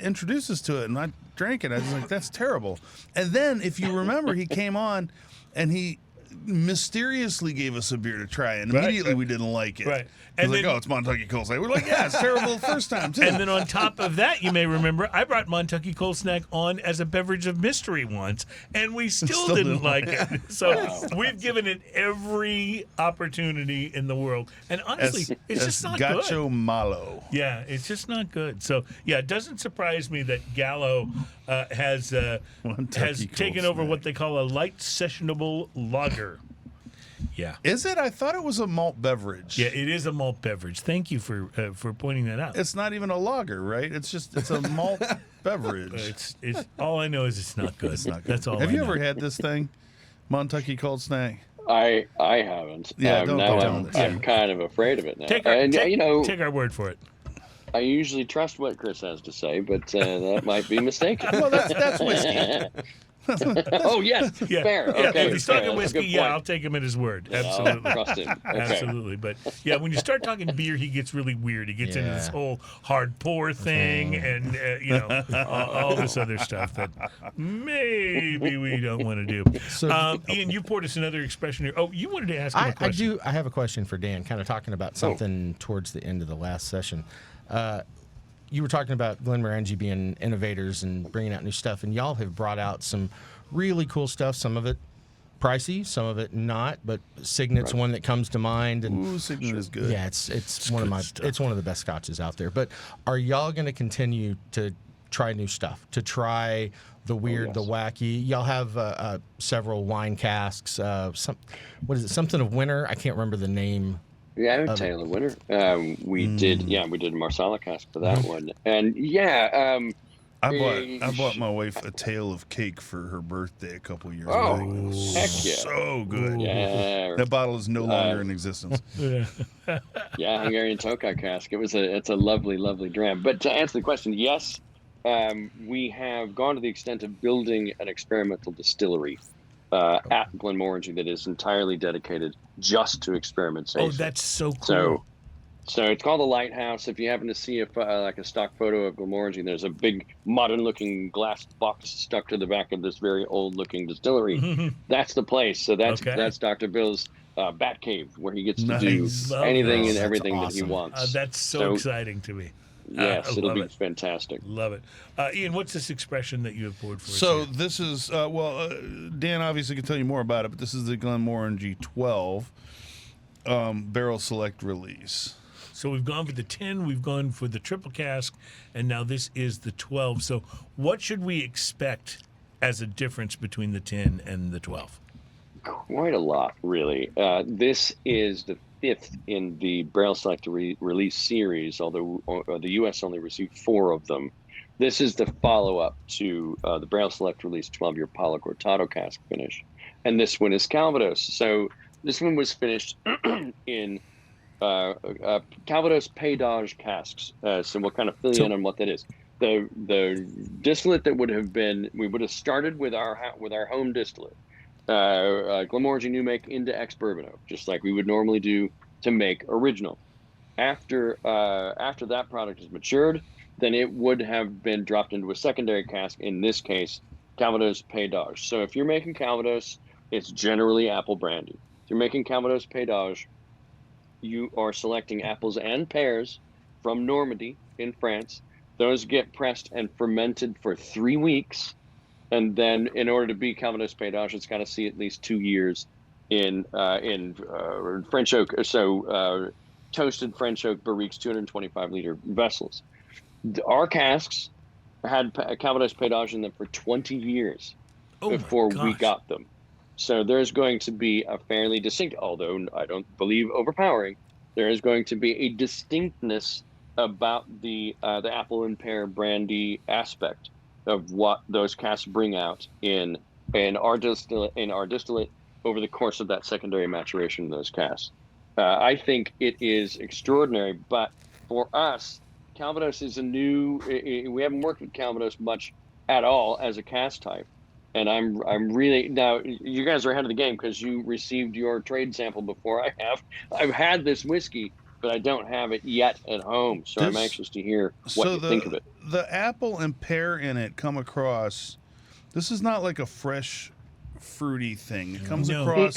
introduced us to it, and I drank it. I was like, "That's terrible." And then, if you remember, he came on, and he mysteriously gave us a beer to try, and immediately we didn't like it. Right. He's And like, then- "Oh, it's Montucky Cold Snack." We're like, "Yeah, it's terrible the first time too." And then on top of that, you may remember, I brought Montucky Cold Snack on as a beverage of mystery once, and we still didn't like it. So we've given it every opportunity in the world. And honestly, it's just not good. Gacho Malo. Yeah, it's just not good. So, yeah, it doesn't surprise me that Gallo has Montucky taken Cold over Snack. what they call a light sessionable lager. Yeah. Is it? I thought it was a malt beverage. Yeah, it is a malt beverage. Thank you for pointing that out. It's not even a lager, right? It's a malt beverage. It's all I know is it's not good. It's not good. That's all. Have I you know. ever had this thing, Montucky Cold Snack? I haven't. Yeah, don't now tell us. I'm kind of afraid of it now. Take and you know, take our word for it. I usually trust what Chris has to say, but that might be mistaken. Well, that's whiskey. Oh yes, Yeah. fair. Yeah, Okay, if he's fair. talking That's a whiskey, good yeah, point. I'll take him at his word. I'll Absolutely. trust him. Okay. Absolutely, but yeah, when you start talking beer, he gets really weird. He gets into this Yeah. whole hard pour thing, and all this other stuff that maybe we don't want to do. So- Ian, you poured us another expression here. Oh, you wanted to ask him a I question. do. I have a question for Dan, kind of talking about something towards the end of the last session. You were talking about Glenmorangie being innovators and bringing out new stuff, and y'all have brought out some really cool stuff. Some of it pricey, some of it not, but Signet's one that comes to mind. And Ooh, Signet is good. yeah, it's one of good my stuff. it's one of the best scotches out there. But are y'all going to continue to try new stuff? To try the weird, the wacky? Y'all have several wine casks. What is it? Something of winter. I can't remember the name. Yeah, I would Tale of Winter. We did a Marsala cask for that one, and I bought my wife a tail of cake for her birthday a couple years Oh, ago. heck yeah. So good. yeah, That bottle is no longer in existence. yeah, Hungarian Tokaj cask. It's a lovely, lovely dram. But to answer the question, yes, we have gone to the extent of building an experimental distillery at Glenmorangie that is entirely dedicated just to experimentation. Oh, that's so cool. So, So it's called the Lighthouse. If you happen to see like a stock photo of Glenmorangie, there's a big modern-looking glass box stuck to the back of this very old-looking distillery. That's the place. So that's Dr. Bill's bat cave, where he gets to do anything and everything that he wants. That's so exciting to me. Yes, it'll be fantastic. Love it. Ian, what's this expression that you have poured for us? So this is, Dan obviously can tell you more about it, but this is the Glenmorangie 12 barrel select release. So we've gone for the 10, we've gone for the triple cask, and now this is the 12. So what should we expect as a difference between the 10 and the 12? Quite a lot, really. This is the 5th in the Barrel Select release series, although the U.S. only received 4 of them. This is the follow-up to the Barrel Select release 12-year Palo Cortado cask finish. And this one is Calvados. So this one was finished in Calvados Pays d'Age casks. So we'll kind of fill you in on what that is. The distillate that would have been, we would have started with our home distillate, Glenmorangie New Make into ex-bourbon oak, just like we would normally do to make original. After that product is matured, then it would have been dropped into a secondary cask, in this case, Calvados Pays d'Age. So if you're making Calvados, it's generally apple brandy. If you're making Calvados Pays d'Age, you are selecting apples and pears from Normandy in France. Those get pressed and fermented for 3 weeks. And then in order to be Calvados Pays d'Age, it's got to see at least 2 years in French oak. So toasted French oak Barriques 225-liter vessels. Our casks had Calvados Pays d'Age in them for 20 years before we got them. So there's going to be a fairly distinct, although I don't believe overpowering, there is going to be a distinctness about the apple and pear brandy aspect of what those casks bring out in our distillate over the course of that secondary maturation of those casks. I think it is extraordinary, but for us, Calvados is we haven't worked with Calvados much at all as a cask type. And I'm really, now you guys are ahead of the game because you received your trade sample before I have. I've had this whiskey, but I don't have it yet at home. So I'm anxious to hear what you think of it. The apple and pear in it come across, this is not like a fresh, fruity thing. It comes across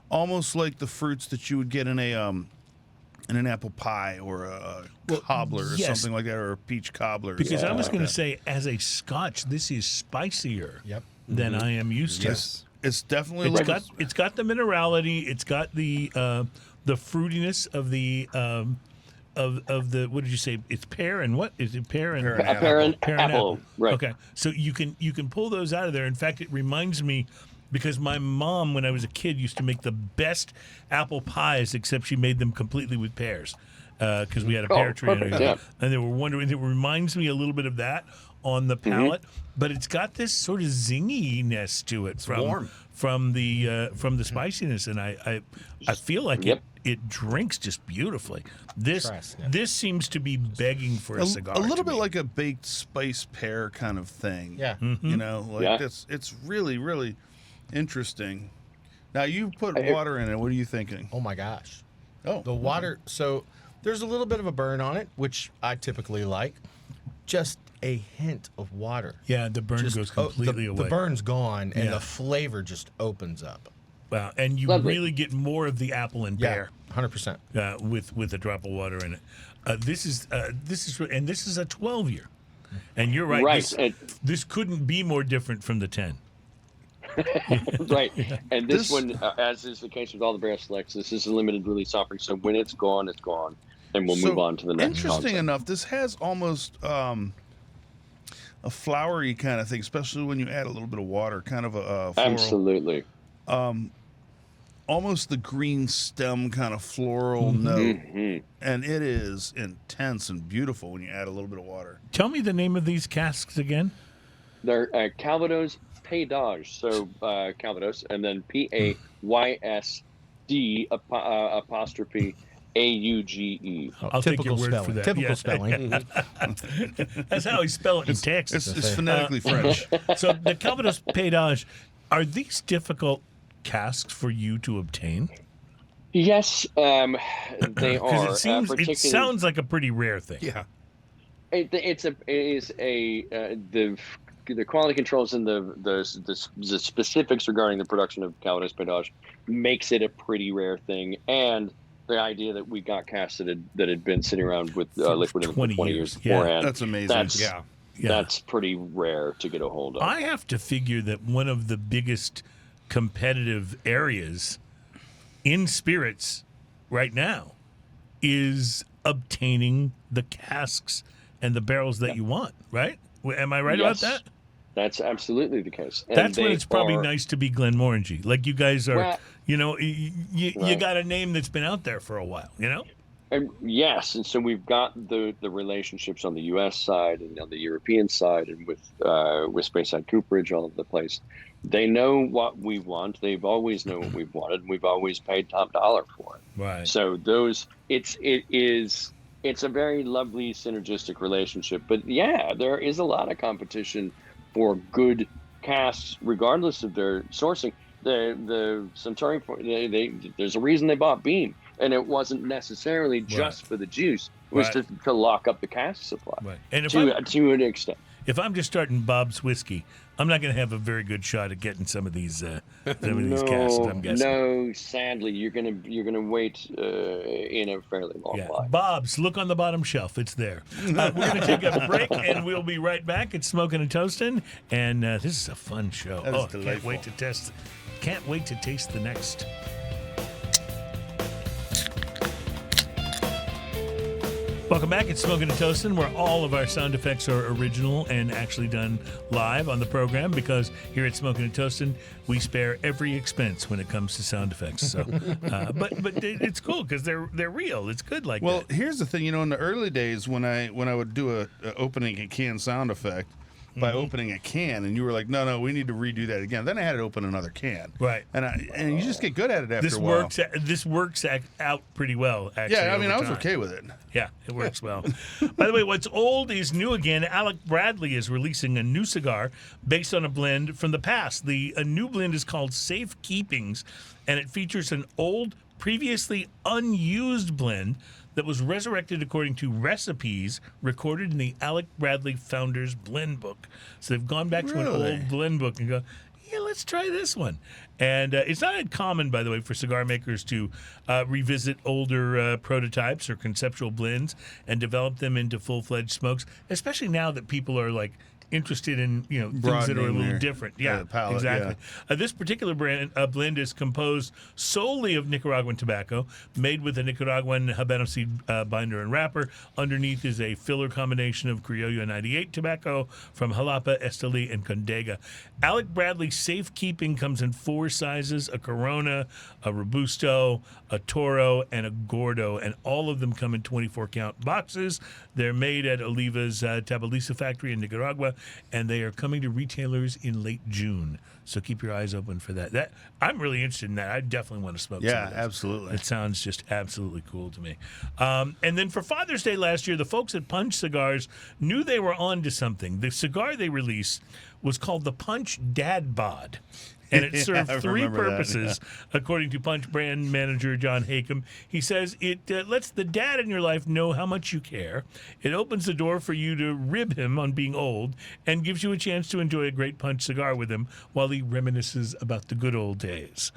almost like the fruits that you would get in an apple pie or a cobbler or something like that, or a peach cobbler. Because I was going to say, as a Scotch, this is spicier than I am used to. It's definitely it's got the minerality. It's got the fruitiness of the what did you say? It's pear and what is it? Pear and apple. Right. Okay, so you can pull those out of there. In fact, it reminds me. Because my mom, when I was a kid, used to make the best apple pies, except she made them completely with pears, because we had a pear tree, and they were wondering. It reminds me a little bit of that on the palate, but it's got this sort of zinginess to it from the spiciness, and I feel like it drinks just beautifully. This seems to be begging for a cigar. A little bit like a baked spice pear kind of thing. Yeah, you know, like it's really, really interesting. Now you put water in it. What are you thinking? Oh my gosh. The water. So there's a little bit of a burn on it, which I typically like. Just a hint of water. Yeah, the burn goes completely away. The burn's gone, and the flavor just opens up. Wow, and you really get more of the apple and pear. 100%. With a drop of water in it. This is a 12-year, and you're right. Right. This couldn't be more different from the 10. Right, and this one, as is the case with all the Barrel Selects, this is a limited release offering. So when it's gone, and we'll move on to the next. Interesting enough, this has almost a flowery kind of thing, especially when you add a little bit of water, kind of a floral. Absolutely. Almost the green stem kind of floral note, and it is intense and beautiful when you add a little bit of water. Tell me the name of these casks again. They're Calvados Pays d'Age, so Calvados, and then PAYSD apostrophe AUGE. I'll take your word for that. Typical spelling. That's how he spell it in Texas. It's phonetically French. So the Calvados Pays d'Age, are these difficult casks for you to obtain? Yes, they Because are. it sounds like a pretty rare thing. Yeah. It is the quality controls and the specifics regarding the production of Calvados Paitage makes it a pretty rare thing, and the idea that we got casks that had been sitting around with liquid in them for 20 years beforehand. That's amazing. That's pretty rare to get a hold of. I have to figure that one of the biggest competitive areas in spirits right now is obtaining the casks and the barrels that you want, right? Am I right about that? That's absolutely the case. And that's when it's probably nice to be Glenmorangie. Like you guys are, you got a name that's been out there for a while, you know? And yes, and so we've got the relationships on the U.S. side and on the European side, and with Speyside Cooperage all over the place. They know what we want. They've always known what we've wanted, and we've always paid top dollar for it. Right. So it's a very lovely synergistic relationship. But yeah, there is a lot of competition for good casks, regardless of their sourcing. The Suntory, there's a reason they bought Beam. And it wasn't necessarily just for the juice. It was to lock up the cask supply. Right. And to an extent. If I'm just starting Bob's whiskey, I'm not going to have a very good shot at getting some of these casks, I'm guessing. No, sadly, you're gonna wait in a fairly long line. Bob's, look on the bottom shelf. It's there. We're going to take a break, and we'll be right back. It's Smoking and Toasting, and this is a fun show. Can't wait to taste the next. Welcome back. It's Smoking and Toasting, where all of our sound effects are original and actually done live on the program, because here at Smoking and Toasting, we spare every expense when it comes to sound effects. So, but it's cool because they're real. It's good like that. Well, here's the thing. In the early days when I would do a opening a can sound effect, by opening a can, and you were like, no, we need to redo that again. Then I had to open another can. Right. And you just get good at it after a while. This works out pretty well, actually. Yeah, I was okay with it. Yeah, it works well. By the way, what's old is new again. Alec Bradley is releasing a new cigar based on a blend from the past. A new blend is called Safe Keepings, and it features an old, previously unused blend that was resurrected according to recipes recorded in the Alec Bradley Founders Blend Book. So they've gone back to an old blend book and go, yeah, let's try this one. And it's not uncommon, by the way, for cigar makers to revisit older prototypes or conceptual blends and develop them into full-fledged smokes, especially now that people are like interested in things that are a little different. Yeah, palate, exactly. Yeah. This particular blend is composed solely of Nicaraguan tobacco, made with a Nicaraguan Habano seed binder and wrapper. Underneath is a filler combination of Criollo 98 tobacco from Jalapa, Esteli, and Condega. Alec Bradley Safekeeping comes in 4 sizes: a Corona, a Robusto, a Toro, and a Gordo, and all of them come in 24-count boxes. They're made at Oliva's Tabaliza factory in Nicaragua, and they are coming to retailers in late June. So keep your eyes open for that. I'm really interested in that. I definitely want to smoke some of those. Absolutely. It sounds just absolutely cool to me. And then for Father's Day last year, the folks at Punch Cigars knew they were on to something. The cigar they released was called the Punch Dad Bod. And it served 3 purposes, according to Punch brand manager John Hakem. He says it lets the dad in your life know how much you care. It opens the door for you to rib him on being old, and gives you a chance to enjoy a great Punch cigar with him while he reminisces about the good old days.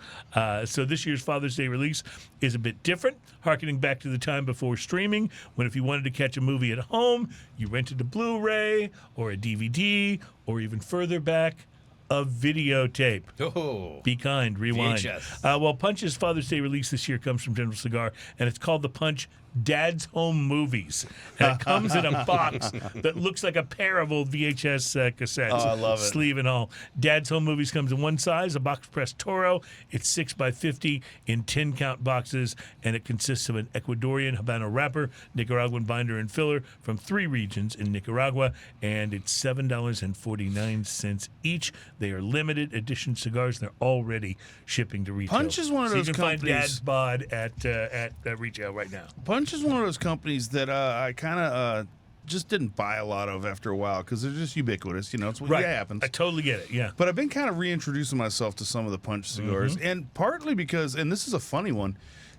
So this year's Father's Day release is a bit different, harkening back to the time before streaming, when if you wanted to catch a movie at home, you rented a Blu-ray or a DVD, or even further back, a videotape. Oh. Be kind, rewind. VHS. Well, Punch's Father's Day release this year comes from General Cigar, and it's called the Punch Dad's Home Movies. And it comes in a box that looks like a pair of old VHS cassettes. Oh, I love it. Sleeve and all. Dad's Home Movies comes in 1 size, a box pressed Toro. It's 6x50 in 10-count boxes, and it consists of an Ecuadorian Habano wrapper, Nicaraguan binder and filler from 3 regions in Nicaragua, and it's $7.49 each. They are limited edition cigars. They're already shipping to retail. Punch is one of those you can companies. find Dad's Bod at retail right now. Punch is one of those companies that I kind of just didn't buy a lot of after a while because they're just ubiquitous. It's what happens. I totally get it. Yeah. But I've been kind of reintroducing myself to some of the Punch cigars, and partly because, and this is a funny one,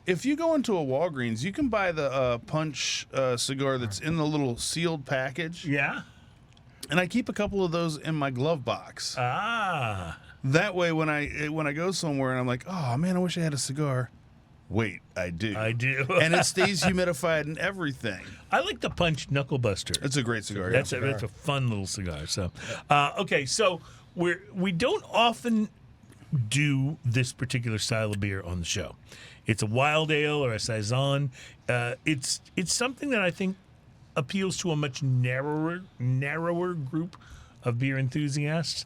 if you go into a Walgreens, you can buy the Punch cigar that's in the little sealed package. Yeah. And I keep a couple of those in my glove box. Ah. That way, when I go somewhere and I'm like, oh man, I wish I had a cigar. Wait, I do. I do. And it stays humidified and everything. I like the Punch Knuckle Buster. It's a great cigar. That's a fun little cigar. So, okay, so we don't often do this particular style of beer on the show. It's a wild ale or a saison. It's something that I think appeals to a much narrower group of beer enthusiasts.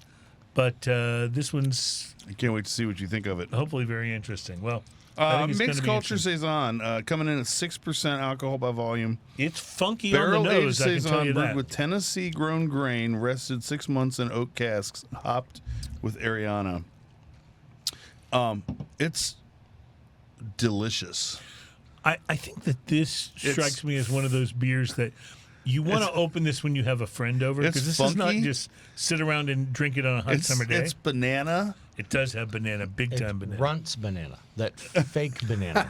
But this one's... I can't wait to see what you think of it. Hopefully very interesting. Well, I think it's Mixed gonna be Culture Saison, coming in at 6% alcohol by volume. It's funky on the Barrel-aged nose, I can tell Saison you brewed that. with Tennessee-grown grain, rested 6 months in oak casks, hopped with Ariana. It's delicious. I think that this strikes me as one of those beers that you want to open this when you have a friend over, because this is not funky. just sit around and drink it on a hot summer day. It's banana. It does have banana, big time banana. Runts banana, that fake banana.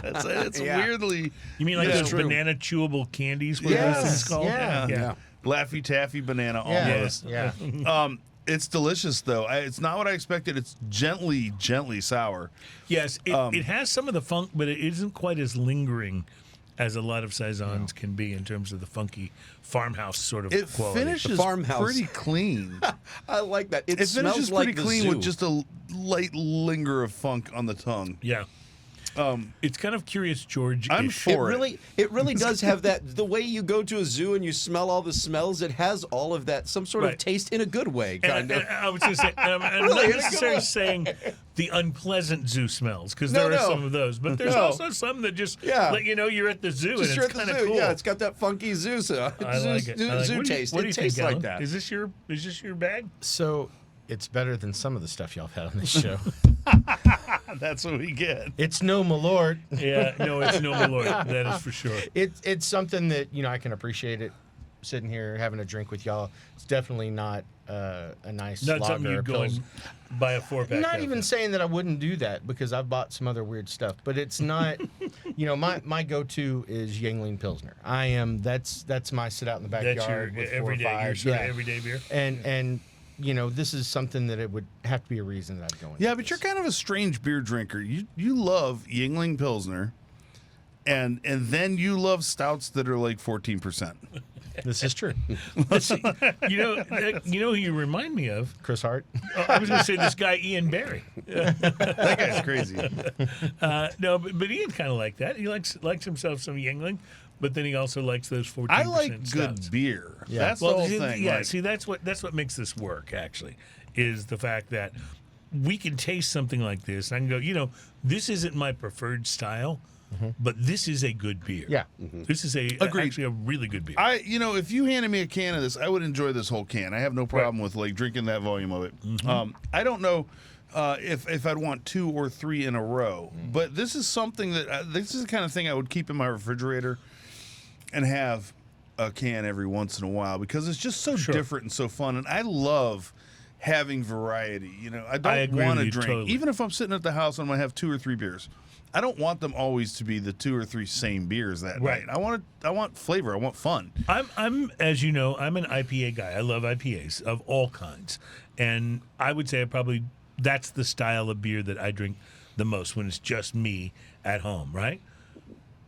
It's weirdly. You mean like Yeah, those true. banana chewable candies? What are Yes, those things called? yeah. Laffy Taffy banana Yeah, almost. yeah. It's delicious though. It's not what I expected. It's gently sour. Yes, it has some of the funk, but it isn't quite as lingering as a lot of saisons can be in terms of the funky farmhouse sort of It quality. finishes farmhouse. pretty clean. I like that. It, It smells finishes like pretty the clean zoo. with just a light linger of funk on the tongue. Yeah. It's kind of curious, George. I'm for It really does have that. The way you go to a zoo and you smell all the smells, it has all of that, some sort Right. of taste in a good way, kind And of. I was going to say, I'm Really, not in a good necessarily way. saying the unpleasant zoo smells, because No, there are no. some of those, but there's No. also some that just Yeah. let you know you're at the zoo, Just and you're it's at the kind of zoo. cool. Yeah, it's got that funky zoo, I like it. I like it. zoo What do you- taste. What do It you think, tastes like Alan? that. Is this your bag? So it's better than some of the stuff y'all have had on this show. That's what we get. It's no Malort. Yeah, no, it's no Malort. That is for sure. It's something that I can appreciate it. Sitting here having a drink with y'all, it's definitely not a nice Not lager. something or you'd go Pils. and buy a 4-pack. Not of. even saying that I wouldn't do that, because I've bought some other weird stuff, but it's not. My go-to is Yuengling Pilsner. That's my sit out in the That's backyard your with 4 or everyday, 5. your sort of Yeah. everyday beer. And this is something that it would have to be a reason that I'd go into. Yeah, but you're kind of a strange beer drinker. You love Yuengling Pilsner, and then you love stouts that are like 14%. This is true. You know who you remind me of? Chris Hart. I was going to say this guy Ian Barry. That guy's crazy. No, but Ian kind of like that. He likes himself some Yuengling, but then he also likes those 14% I like stouts. good beer. Yeah. That's the whole thing. Yeah, Like, see, that's what makes this work. Actually, is the fact that we can taste something like this. And I can go, this isn't my preferred style, but this is a good beer. Yeah. This is Agreed. actually a really good beer. if you handed me a can of this, I would enjoy this whole can. I have no problem with like drinking that volume of it. I don't know if I'd want 2 or 3 in a row, but this is something that this is the kind of thing I would keep in my refrigerator and have a can every once in a while, because it's just so different and so fun, and I love having variety. I I don't agree want with to you drink, totally. even if I'm sitting at the house and I have 2 or 3 beers. I don't want them always to be the 2 or 3 same beers that Right. night. I want flavor. I want fun. I'm as you know, I'm an IPA guy. I love IPAs of all kinds, and I would say that's the style of beer that I drink the most when it's just me at home, right?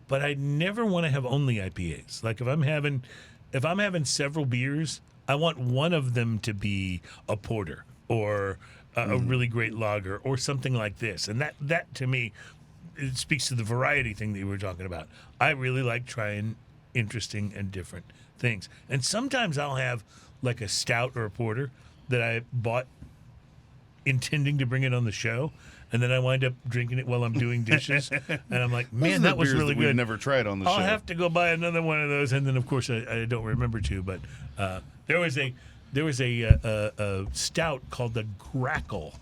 But I never want to have only IPAs. Like if I'm having several beers, I want one of them to be a porter or a really great lager or something like this. And that to me, it speaks to the variety thing that you were talking about. I really like trying interesting and different things. And sometimes I'll have like a stout or a porter that I bought intending to bring it on the show, and then I wind up drinking it while I'm doing dishes, and I'm like, Those man, are the that was beers really we've good. never tried on the I'll show. have to go buy another one of those, and then of course I don't remember to. But there was a stout called the Grackle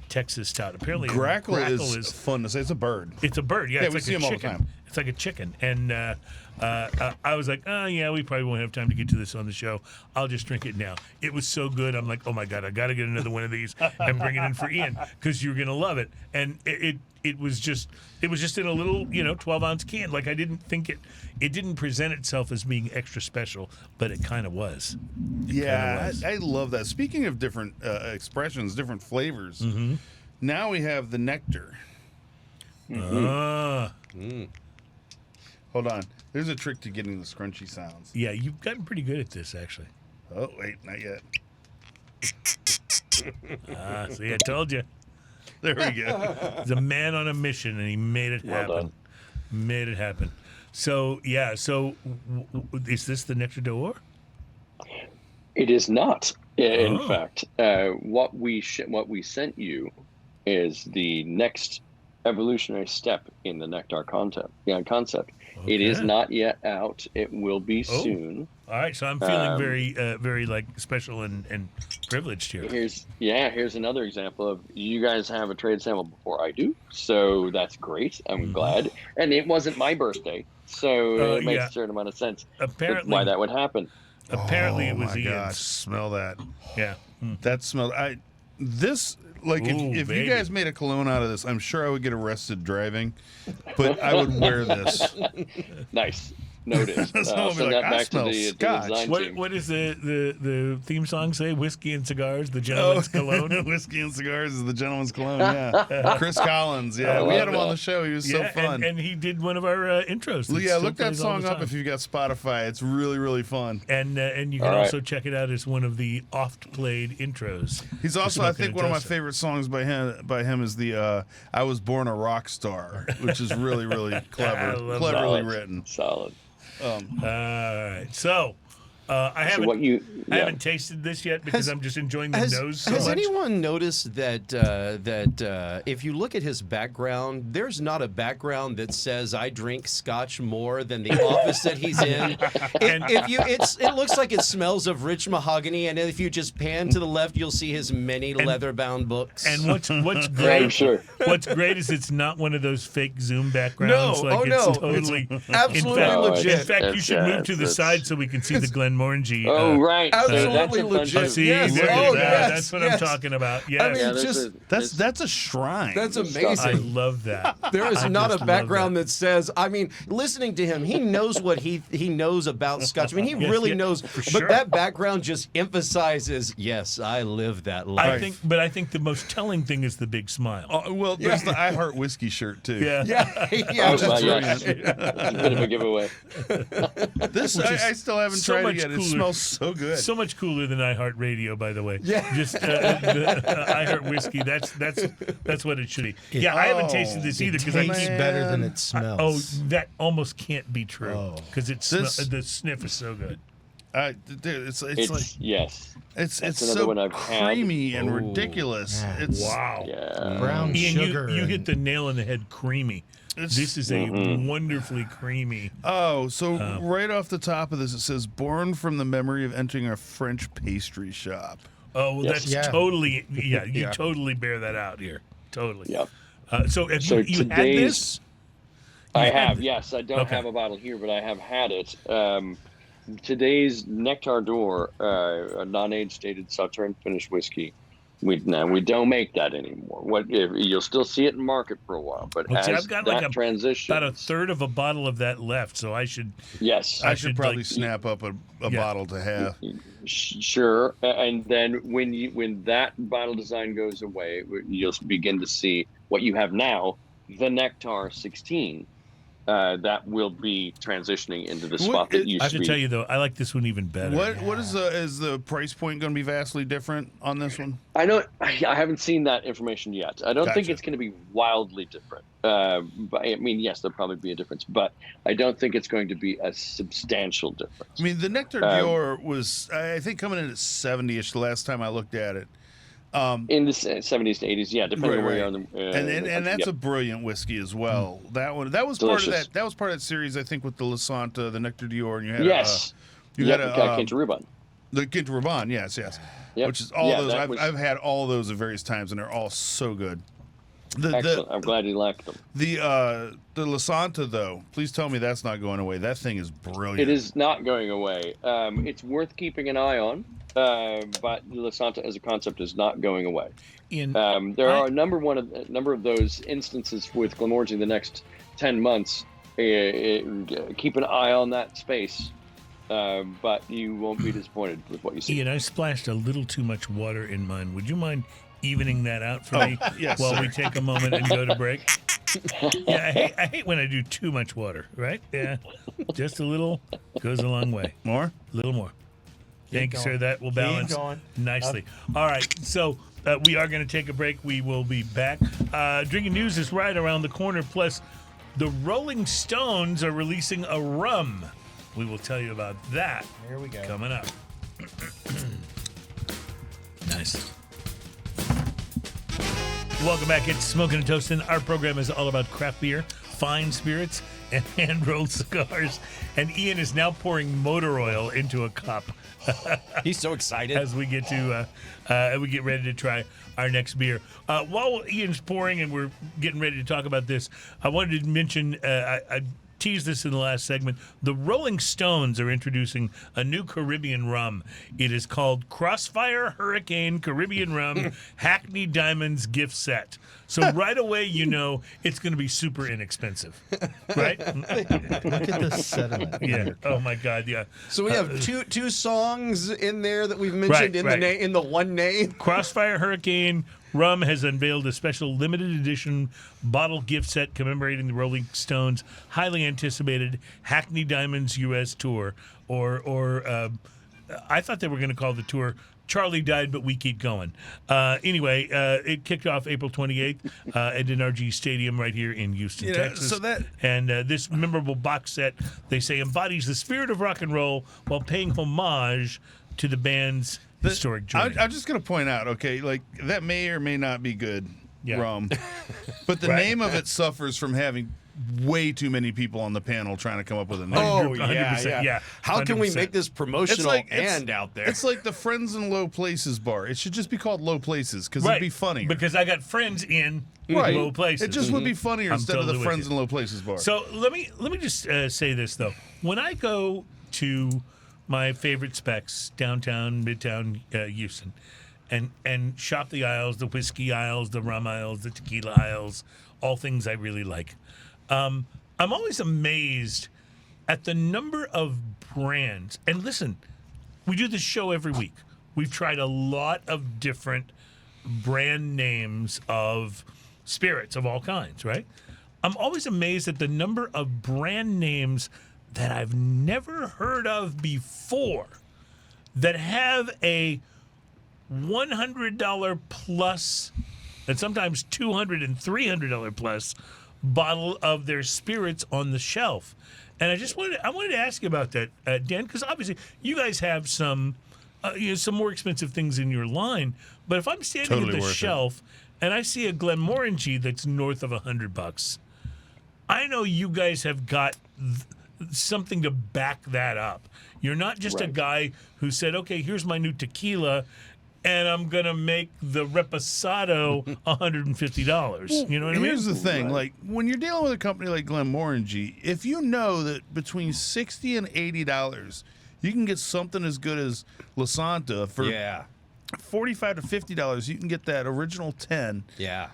Texas Stout. Apparently, Grackle is fun to say. It's a bird. It's a bird. Yeah, Yeah, it's we like see a 'em all the chicken. time. It's like a chicken. And I was like, oh, yeah, we probably won't have time to get to this on the show. I'll just drink it now. It was so good. I'm like, oh, my God, I got to get another one of these and bring it in for Ian because you're going to love it. And it was just in a little, 12-ounce can. Like, I didn't think it didn't present itself as being extra special, but it kind of was. I love that. Speaking of different expressions, different flavors, now we have the nectar. Hold on. There's a trick to getting the scrunchy sounds. Yeah, you've gotten pretty good at this, actually. Oh, wait, not yet. See, I told you. There we go. He's a man on a mission, and he made it happen. done. Made it happen. So, yeah, is this the Nectar d'Or? It is not. In fact, what we sent you is the next evolutionary step in the nectar concept. It is not yet out. It will be soon. All right, so I'm feeling very like special and privileged here. Here's another example of you guys have a trade sample before I do, so that's great. I'm glad, and it wasn't my birthday, so it makes a certain amount of sense. Apparently, why that would happen. Apparently, it was my Ian's. gosh, smell that. Yeah, That smelled. If you guys made a cologne out of this, I'm sure I would get arrested driving, but I would wear this. Nice. Noted. Someone would be Send like, that "I back to smell the scotch." design team. what does the theme song say? Whiskey and cigars, the gentleman's cologne. Whiskey and cigars is the gentleman's cologne. Yeah, Chris Collins. Yeah, we had him on the show. He was so fun. And he did one of our intros. Yeah, look that song up if you've got Spotify. It's really, really fun. And you can also check it out as one of the oft-played intros. He's also, I think, one of my favorite songs by him is the "I Was Born a Rock Star," which is really, really cleverly written. Solid. All right, so I haven't tasted this yet because I'm just enjoying the nose so much. Has anyone noticed that if you look at his background, there's not a background that says I drink Scotch more than the office that he's in. It looks like it smells of rich mahogany, and if you just pan to the left, you'll see his many leather-bound books. And what's great? Sure. What's great is it's not one of those fake Zoom backgrounds. It's Totally absolutely legit. In fact, you should move to the side so we can see the Glenmorangie. Oh, right. Absolutely So that's a legit. See, Yes. That's what I'm talking about. Yes. I mean, That's a shrine. that's I amazing. love that. There is I not just a love background that says, I mean, listening to him, he knows what he knows about Scotch. I mean, he really knows. sure. But that background just emphasizes, yes, I live that life. I think the most telling thing is the big smile. Well, there's the I Heart Whiskey shirt too. Yeah. Yeah, Oh, that's my right. gosh. It's a bit of a giveaway. This I still haven't so tried much it yet. It cooler. smells so good. So much cooler than iHeartRadio, by the way. Yeah. Just the iHeart whiskey. That's what it should be. I haven't tasted this either because I tastes keep. better than it smells. Oh, that almost can't be true because the sniff is so good. Dude, it's Yes. it's That's so another one I've had. creamy and ridiculous. Yeah. It's Wow. Yeah. brown Ian, sugar. you and- hit the nail on the head. Creamy. This is a wonderfully creamy. Oh, so right off the top of this, it says, "Born from the memory of entering a French pastry shop." Oh, well, Yes. that's Yeah. totally You totally bear that out here. Totally. Yep. So have So you had today's- this? I You've had have, this? yes. I don't Okay. have a bottle here, but I have had it. Today's Nectar d'Or, a non-age stated Sauternes finished whiskey. We don't make that anymore. You'll still see it in market for a while, but Well, see, as I've got that like transition, about a third of a bottle of that left, so I should. yes, I should probably like- snap up a bottle to have. sure. And then when that bottle design goes away, you'll begin to see what you have now, the Nectar 16. That will be transitioning into the spot that used I to should be. tell you though, I like this one even better. What is the price point going to be vastly different on this one? I haven't seen that information yet. I don't think Gotcha. it's going to be wildly different. But I mean, yes, there'll probably be a difference, but I don't think it's going to be a substantial difference. I mean, the Nectar d'Or was, I think, coming in at 70-ish the last time I looked at it. In the 70s to 80s, yeah, depending on where you're on the. And that's yep. a brilliant whiskey as well. That was Delicious. part of that. That was part of that series, I think, with the La Santa, the Nectar d'Or, and you had Yes. you Yep, had Quinta Ruban. the Quinta Ruban, yes. Yep. Which is all Yeah, those. that was- I've had all those at various times, and they're all so good. Excellent. I'm glad you liked them. The La Santa, though, please tell me that's not going away. That thing is brilliant. It is not going away. It's worth keeping an eye on, but La Santa as a concept is not going away. There are a number of those instances with Glenmorangie in the next 10 months. Keep an eye on that space, but you won't be disappointed with what you see. Ian, I splashed a little too much water in mine. Would you mind evening that out for me yes, while sir. we take a moment and go to break? Yeah, I hate when I do too much water, right? Yeah, just a little goes a long way. More? A little more. Thank you, sir. That will balance nicely. All right, so we are going to take a break. We will be back. Drinking News is right around the corner. Plus, the Rolling Stones are releasing a rum. We will tell you about that. Here we go. Coming up. Nice. Welcome back. It's Smoking and Toasting. Our program is all about craft beer, fine spirits, and hand-rolled cigars. And Ian is now pouring motor oil into a cup. He's so excited as we get to we get ready to try our next beer. While Ian's pouring and we're getting ready to talk about this, I wanted to mention I teased this in the last segment. The Rolling Stones are introducing a new Caribbean rum. It is called Crossfire Hurricane Caribbean Rum Hackney Diamonds Gift Set. So right away, you know it's going to be super inexpensive, right? Look at the sediment. Yeah. Oh my God. Yeah. So we have two songs in there that we've mentioned in the one name. Crossfire Hurricane Rum has unveiled a special limited edition bottle gift set commemorating the Rolling Stones' highly anticipated Hackney Diamonds U.S. tour, or I thought they were going to call the tour Charlie Died, but we keep going. Anyway, it kicked off April 28th at NRG Stadium right here in Houston, Texas. So and this memorable box set, they say, embodies the spirit of rock and roll while paying homage to the band's historic journey. I'm just going to point out, okay, like that may or may not be good rum, but the name of it suffers from having way too many people on the panel trying to come up with a name. Oh, 100%, yeah. How can we make this promotional and out there? It's like the Friends in Low Places bar. It should just be called Low Places because it'd be funnier. Because I got friends in low places. It just would be funnier instead totally of the Friends in Low Places bar. So let me just say this though. When I go to my favorite specs downtown, midtown Houston, and shop the aisles, the whiskey aisles, the rum aisles, the tequila aisles, all things I really like. I'm always amazed at the number of brands. And listen, we do this show every week. We've tried a lot of different brand names of spirits of all kinds, right? I'm always amazed at the number of brand names that I've never heard of before that have a $100 plus and sometimes $200 and $300 plus bottle of their spirits on the shelf. And I wanted to ask you about that, Dan, because obviously you guys have some more expensive things in your line. But if I'm standing at the shelf and I see a Glenmorangie that's north of $100, I know you guys have got something to back that up. You're not just a guy who said, okay, here's my new tequila, and I'm going to make the Reposado $150. You know what I mean? Here's the thing. Like, when you're dealing with a company like Glenmorangie, if you know that between $60 and $80, you can get something as good as La Santa for $45 to $50, you can get that original 10. Yeah.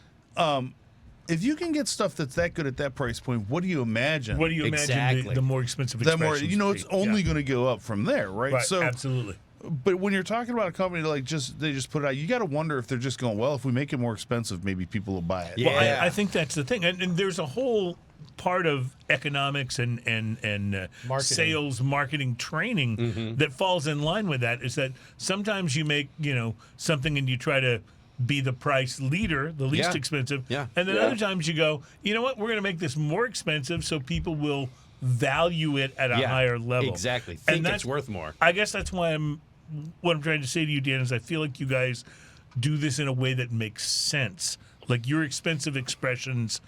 If you can get stuff that's that good at that price point, what do you imagine? What do you imagine the more expensive expressions it's only going to go up from there, right? Right, So absolutely. But when you're talking about a company like they just put it out, you got to wonder if they're just going, well, if we make it more expensive, maybe people will buy it. Yeah. Well, I think that's the thing, and there's a whole part of economics and sales marketing training that falls in line with that. Is that sometimes you make something and you try to be the price leader, the least expensive, and then other times you go, you know what, we're going to make this more expensive so people will value it at a higher level. Exactly, and that's worth more. I guess that's why what I'm trying to say to you, Dan, is I feel like you guys do this in a way that makes sense. Like your expensive expressions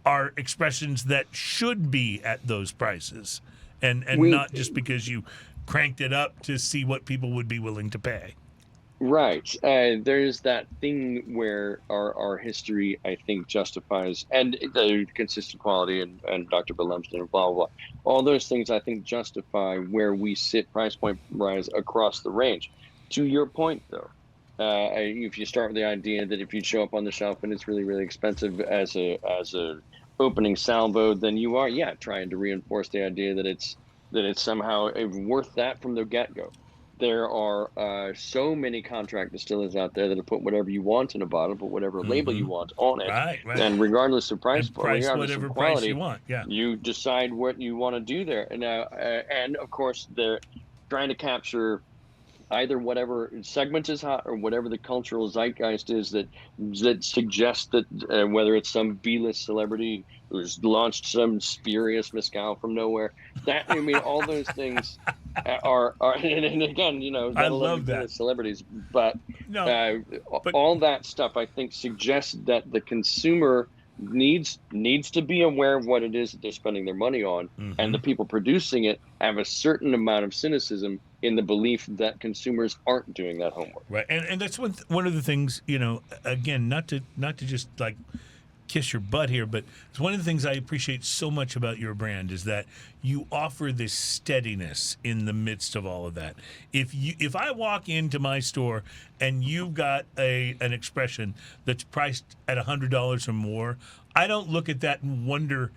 are expressions that should be at those prices, and not just because you cranked it up to see what people would be willing to pay. Right. There's that thing where our history, I think, justifies, and the consistent quality and Dr. Bill Lumsden and blah, blah, blah. All those things, I think, justify where we sit price point rise across the range. To your point, though, if you start with the idea that if you show up on the shelf and it's really, really expensive as a opening salvo, then you are, trying to reinforce the idea that it's somehow worth that from the get-go. There are so many contract distillers out there that have put whatever you want in a bottle, put whatever label you want on it, Right. and regardless of price, regardless whatever of quality, price you want. Yeah. you decide what you want to do there. And of course, they're trying to capture either whatever segment is hot or whatever the cultural zeitgeist is that suggests that whether it's some B-list celebrity who's launched some spurious mezcal from nowhere, that I mean, all those things are and again, I love that celebrities, but but all that stuff I think suggests that the consumer needs to be aware of what it is that they're spending their money on, and the people producing it have a certain amount of cynicism in the belief that consumers aren't doing that homework. Right, and that's one of the things, again, not to just like kiss your butt here, but it's one of the things I appreciate so much about your brand is that you offer this steadiness in the midst of all of that. If I walk into my store and you've got an expression that's priced at $100 or more, I don't look at that and wonder,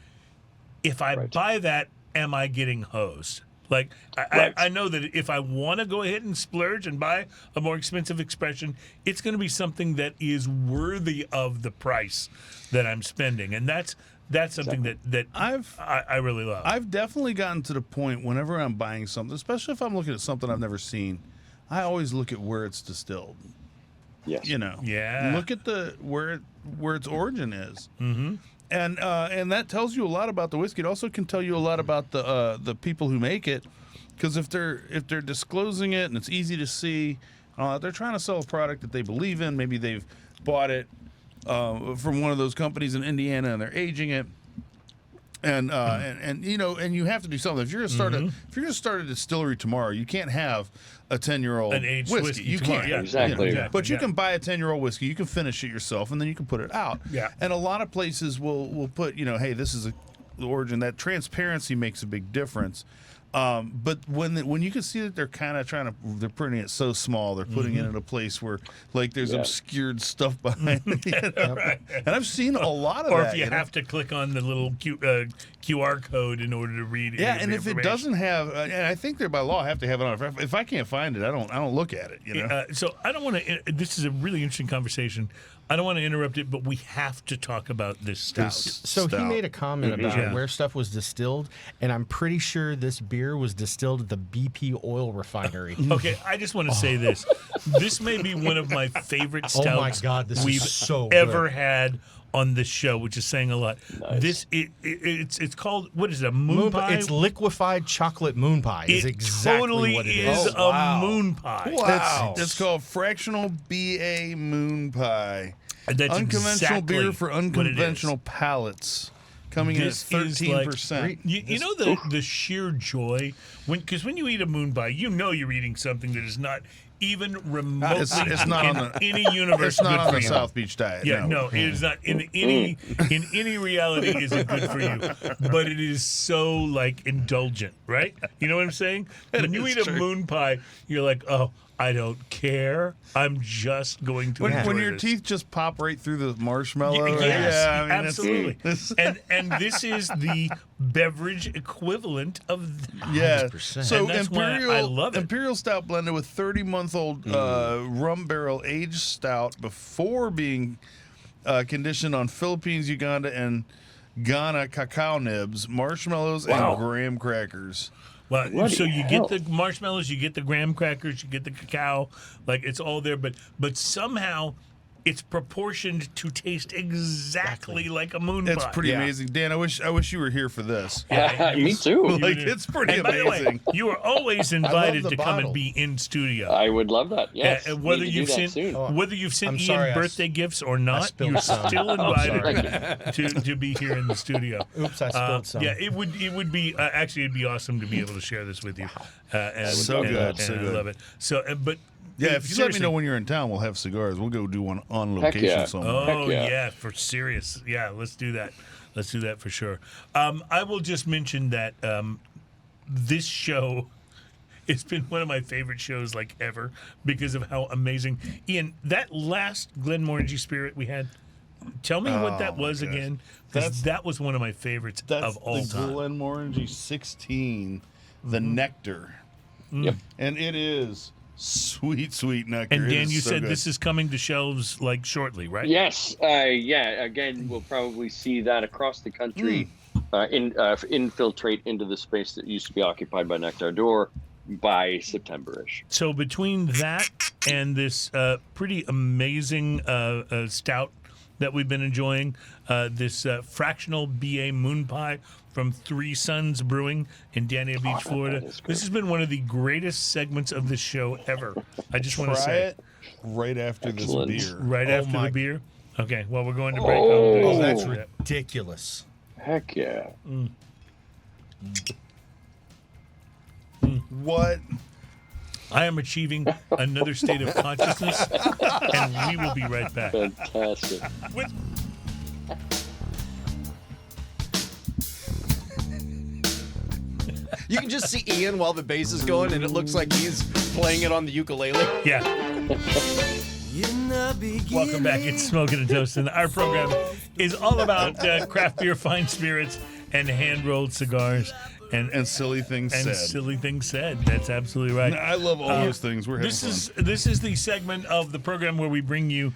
if I buy that, am I getting hosed? Like, I know that if I want to go ahead and splurge and buy a more expensive expression, it's going to be something that is worthy of the price that I'm spending. And that's something that I really love. I've definitely gotten to the point whenever I'm buying something, especially if I'm looking at something I've never seen, I always look at where it's distilled. Yes. Look at where its origin is. Mm-hmm. And that tells you a lot about the whiskey. It also can tell you a lot about the people who make it, because if they're disclosing it and it's easy to see, they're trying to sell a product that they believe in. Maybe they've bought it from one of those companies in Indiana and they're aging it. And you have to do something. If you're gonna start a distillery tomorrow, you can't have a 10-year-old an aged whiskey. You can't. Yeah. Exactly. But you can buy a 10-year-old whiskey. You can finish it yourself, and then you can put it out. Yeah. And a lot of places will put, hey, this is the origin. That transparency makes a big difference. But when you can see that they're kind of they're putting it so small, they're putting it in a place where like there's obscured stuff behind it. Right. And I've seen a lot of or that. Or if you have to click on the little QR code in order to read it. Yeah, and if it doesn't have, and I think they're by law have to have it on. If I can't find it, I don't look at it. So I don't want to. This is a really interesting conversation. I don't want to interrupt it, but we have to talk about this stout. So he made a comment about where stuff was distilled, and I'm pretty sure this beer was distilled at the BP oil refinery. Okay, I just want to say this. This may be one of my favorite stouts oh my God, this we've is so ever good. had on this show, which is saying a lot. Nice. It's called, what is it, a Moonpie? It's liquefied chocolate Moonpie. Is It exactly totally what it is is. a Moonpie. Wow. It's called Fractional BA Moonpie. And that's Unconventional exactly beer for what it is. unconventional palates. Coming in at This is like- 13%. You know the sheer joy because when you eat a Moonpie, you're eating something that is not even remotely It's not in on the- any universe It's not good on for the you. South Beach diet. Yeah, no, it is not in any reality is it good for you, but it is so like indulgent, right? You know what I'm saying? When you eat a Moonpie, you're like, oh, I don't care. I'm just going to enjoy When your this. teeth just pop right through the marshmallow. Yes, yeah, I mean, absolutely. And this is the beverage equivalent of that. Yeah. 100%. So And that's why Imperial, I love it. Imperial Stout blended with 30-month-old rum barrel aged stout before being conditioned on Philippines, Uganda, and Ghana cacao nibs, marshmallows, and graham crackers. Well, Bloody so you hell. get the marshmallows, you get the graham crackers, you get the cacao, like it's all there, but somehow it's proportioned to taste exactly like a Moonpie. It's pretty amazing. Dan, I wish you were here for this. Me too. Like, it's pretty And by the way, amazing. you are always invited the to come and bottle. be in studio. I would love that. Yes. Whether Need to you've do that sent soon. whether you've sent I'm Ian sorry, birthday gifts or not, spilled you're some. still invited to be here in the studio. Oops, I spilled some. Yeah, it would be actually it'd be awesome to be able to share this with you. And, So and, good, and so I good. love it. So, but Yeah, if you let me know when you're in town, we'll have cigars. We'll go do one on location yeah. somewhere. Oh, Heck yeah. yeah, for serious. Yeah, let's do that. Let's do that for sure. I will just mention that this show, it's been one of my favorite shows like ever because of how amazing. Ian, that last Glenmorangie Spirit we had, tell me what that was gosh. again. Because that was one of my favorites of all the time. Glenmorangie 16, the Nectar. Yep. And it is sweet, sweet nectar. And It Dan, is you so said good. this is coming to shelves like shortly, right? Yes. Yeah. Again, we'll probably see that across the country infiltrate into the space that used to be occupied by Nectar Door by September-ish. So between that and this pretty amazing stout that we've been enjoying, this Fractional BA Moonpie from Three Sons Brewing in Dania Beach, Florida. This has been one of the greatest segments of this show ever. I just want to Try say it right after Excellent. this beer. right Oh after my- the beer. Okay, well, we're going to break. Oh, That's Yeah. ridiculous. Heck yeah. What? I am achieving another state of consciousness, and we will be right back. Fantastic. With You can just see Ian while the bass is going, and it looks like he's playing it on the ukulele. Yeah. Welcome back. It's Smoking and Toasting. Our program is all about craft beer, fine spirits, and hand-rolled cigars. And silly things and said. silly things said. That's absolutely right. I love all those things. We're having This is the segment of the program where we bring you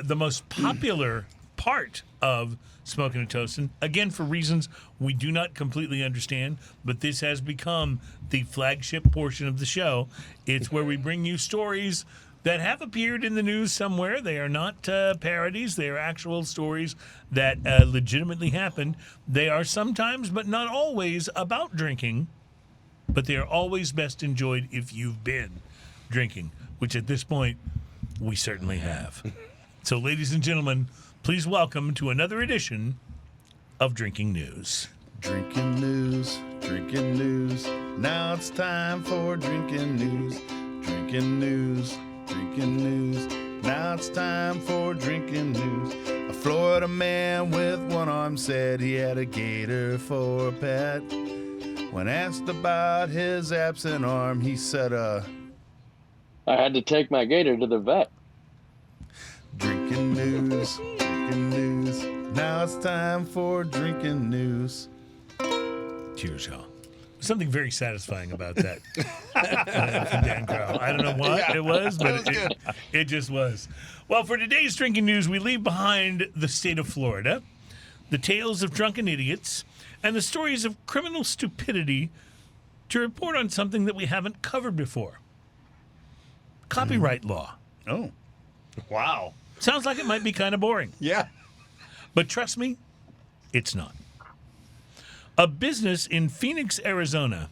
the most popular part of Smoking and Toasting. Again, for reasons we do not completely understand, but this has become the flagship portion of the show. It's where we bring you stories that have appeared in the news somewhere. They are not parodies. They are actual stories that legitimately happened. They are sometimes, but not always, about drinking, but they are always best enjoyed if you've been drinking, which at this point, we certainly have. So, ladies and gentlemen, please welcome to another edition of Drinking News. Drinking news, drinking news. Now it's time for drinking news. Drinking news, drinking news. Now it's time for drinking news. A Florida man with one arm said he had a gator for a pet. When asked about his absent arm, he said, I had to take my gator to the vet. drinking news, drinking news. Now it's time for drinking news. Cheers, y'all. Something very satisfying about that. From Dan Crowell. I don't know what it was, but it just was. Well, for today's drinking news, we leave behind the state of Florida, the tales of drunken idiots, and the stories of criminal stupidity to report on something that we haven't covered before. Copyright law. Oh, Wow. Sounds like it might be kind of boring. Yeah. But trust me, it's not. A business in Phoenix, Arizona,